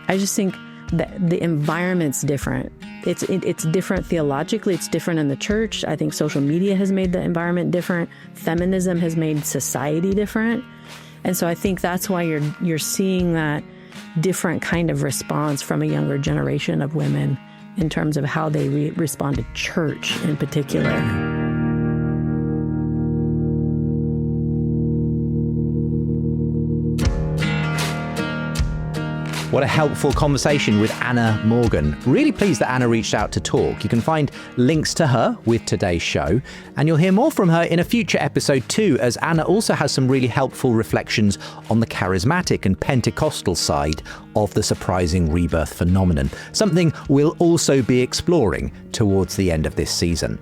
I just think that the environment's different. It's different theologically. It's different in the church. I think social media has made the environment different. Feminism has made society different. And so I think that's why you're seeing that different kind of response from a younger generation of women in terms of how they respond to church in particular. What a helpful conversation with Anna Morgan. Really pleased that Anna reached out to talk. You can find links to her with today's show, and you'll hear more from her in a future episode too, as Anna also has some really helpful reflections on the charismatic and Pentecostal side of the surprising rebirth phenomenon, something we'll also be exploring towards the end of this season.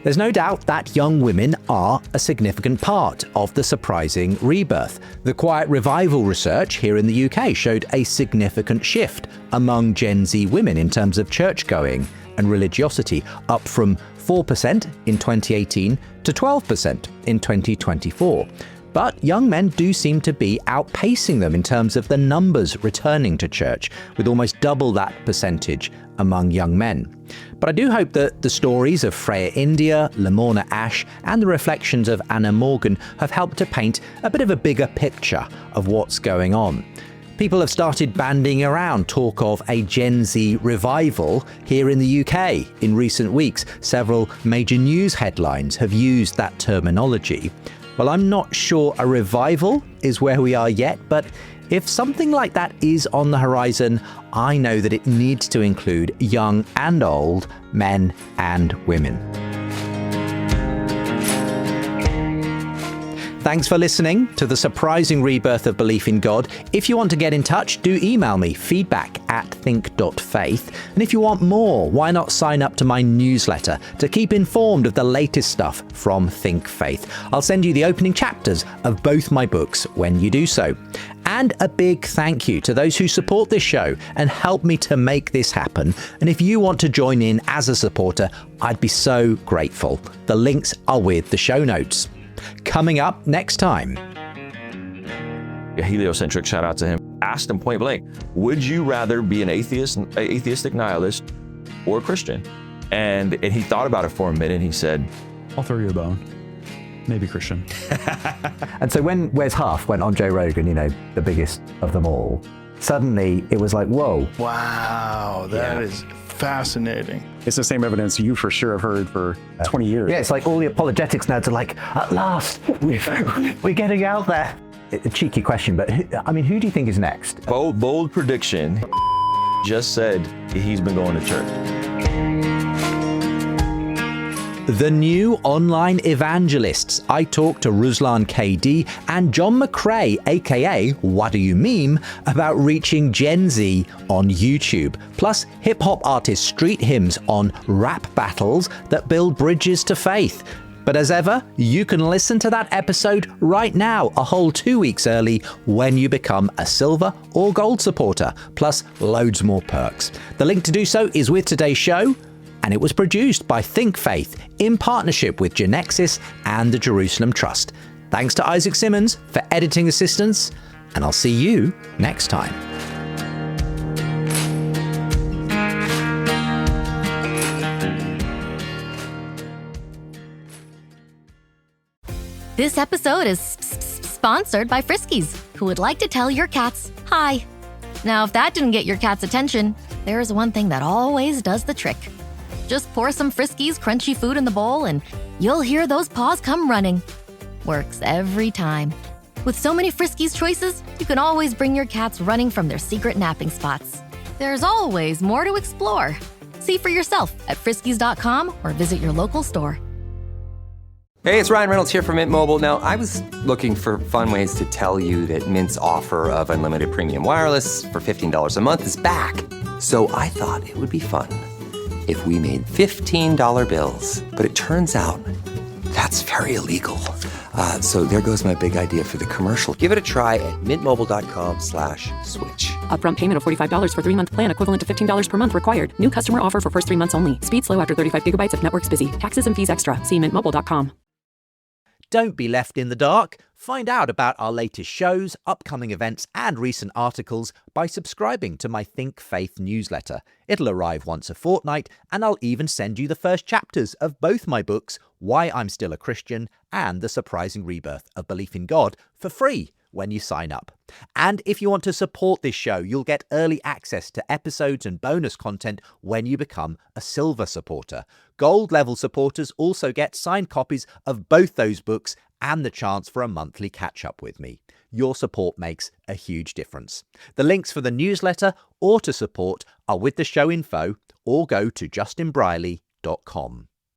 There's no doubt that young women are a significant part of the surprising rebirth. The Quiet Revival research here in the UK showed a significant shift among Gen Z women in terms of church going and religiosity, up from 4% in 2018 to 12% in 2024. But young men do seem to be outpacing them in terms of the numbers returning to church, with almost double that percentage among young men. But I do hope that the stories of Freya India, Lamorna Ash, and the reflections of Anna Morgan have helped to paint a bit of a bigger picture of what's going on. People have started banding around talk of a Gen Z revival here in the UK in recent weeks. Several major news headlines have used that terminology. Well, I'm not sure a revival is where we are yet, but if something like that is on the horizon, I know that it needs to include young and old, men and women. Thanks for listening to the surprising rebirth of belief in God. If you want to get in touch, do email me, feedback@think.faith. And if you want more, why not sign up to my newsletter to keep informed of the latest stuff from Think Faith. I'll send you the opening chapters of both my books when you do so. And a big thank you to those who support this show and help me to make this happen. And if you want to join in as a supporter, I'd be so grateful. The links are with the show notes. Coming up next time. A heliocentric shout out to him. Asked him point blank, would you rather be an atheistic nihilist or a Christian? And he thought about it for a minute and he said, I'll throw you a bone. Maybe Christian. And so when Wes Huff went on Joe Rogan, the biggest of them all, suddenly it was like, whoa. Wow, that is fascinating. It's the same evidence you for sure have heard for 20 years. Yeah, it's like all the apologetics nerds are like, at last, we're getting out there. A cheeky question, but who do you think is next? Bold prediction. Just said he's been going to church. The new online evangelists. I talked to Ruslan KD and John McCrae, aka What Do You Meme, about reaching Gen Z on YouTube. Plus, hip-hop artist Street Hymns on rap battles that build bridges to faith. But as ever, you can listen to that episode right now, a whole 2 weeks early, when you become a silver or gold supporter, plus loads more perks. The link to do so is with today's show. And it was produced by Think Faith in partnership with Genexus and the Jerusalem Trust. Thanks to Isaac Simmons for editing assistance, and I'll see you next time. This episode is sponsored by Friskies, who would like to tell your cats hi. Now, if that didn't get your cat's attention, there is one thing that always does the trick. Just pour some Friskies crunchy food in the bowl and you'll hear those paws come running. Works every time. With so many Friskies choices, you can always bring your cats running from their secret napping spots. There's always more to explore. See for yourself at friskies.com or visit your local store. Hey, it's Ryan Reynolds here from Mint Mobile. Now, I was looking for fun ways to tell you that Mint's offer of unlimited premium wireless for $15 a month is back. So I thought it would be fun if we made $15 bills. But it turns out that's very illegal. So there goes my big idea for the commercial. Give it a try at mintmobile.com/switch. Upfront payment of $45 for 3-month plan, equivalent to $15 per month required. New customer offer for first 3 months only. Speed slow after 35 gigabytes if network's busy. Taxes and fees extra. See mintmobile.com. Don't be left in the dark. Find out about our latest shows, upcoming events, and recent articles by subscribing to my Think Faith newsletter. It'll arrive once a fortnight, and I'll even send you the first chapters of both my books, Why I'm Still a Christian and The Surprising Rebirth of Belief in God, for free when you sign up. And if you want to support this show, you'll get early access to episodes and bonus content when you become a silver supporter. Gold level supporters also get signed copies of both those books and the chance for a monthly catch up with me. Your support makes a huge difference. The links for the newsletter or to support are with the show info, or go to justinbrierley.com.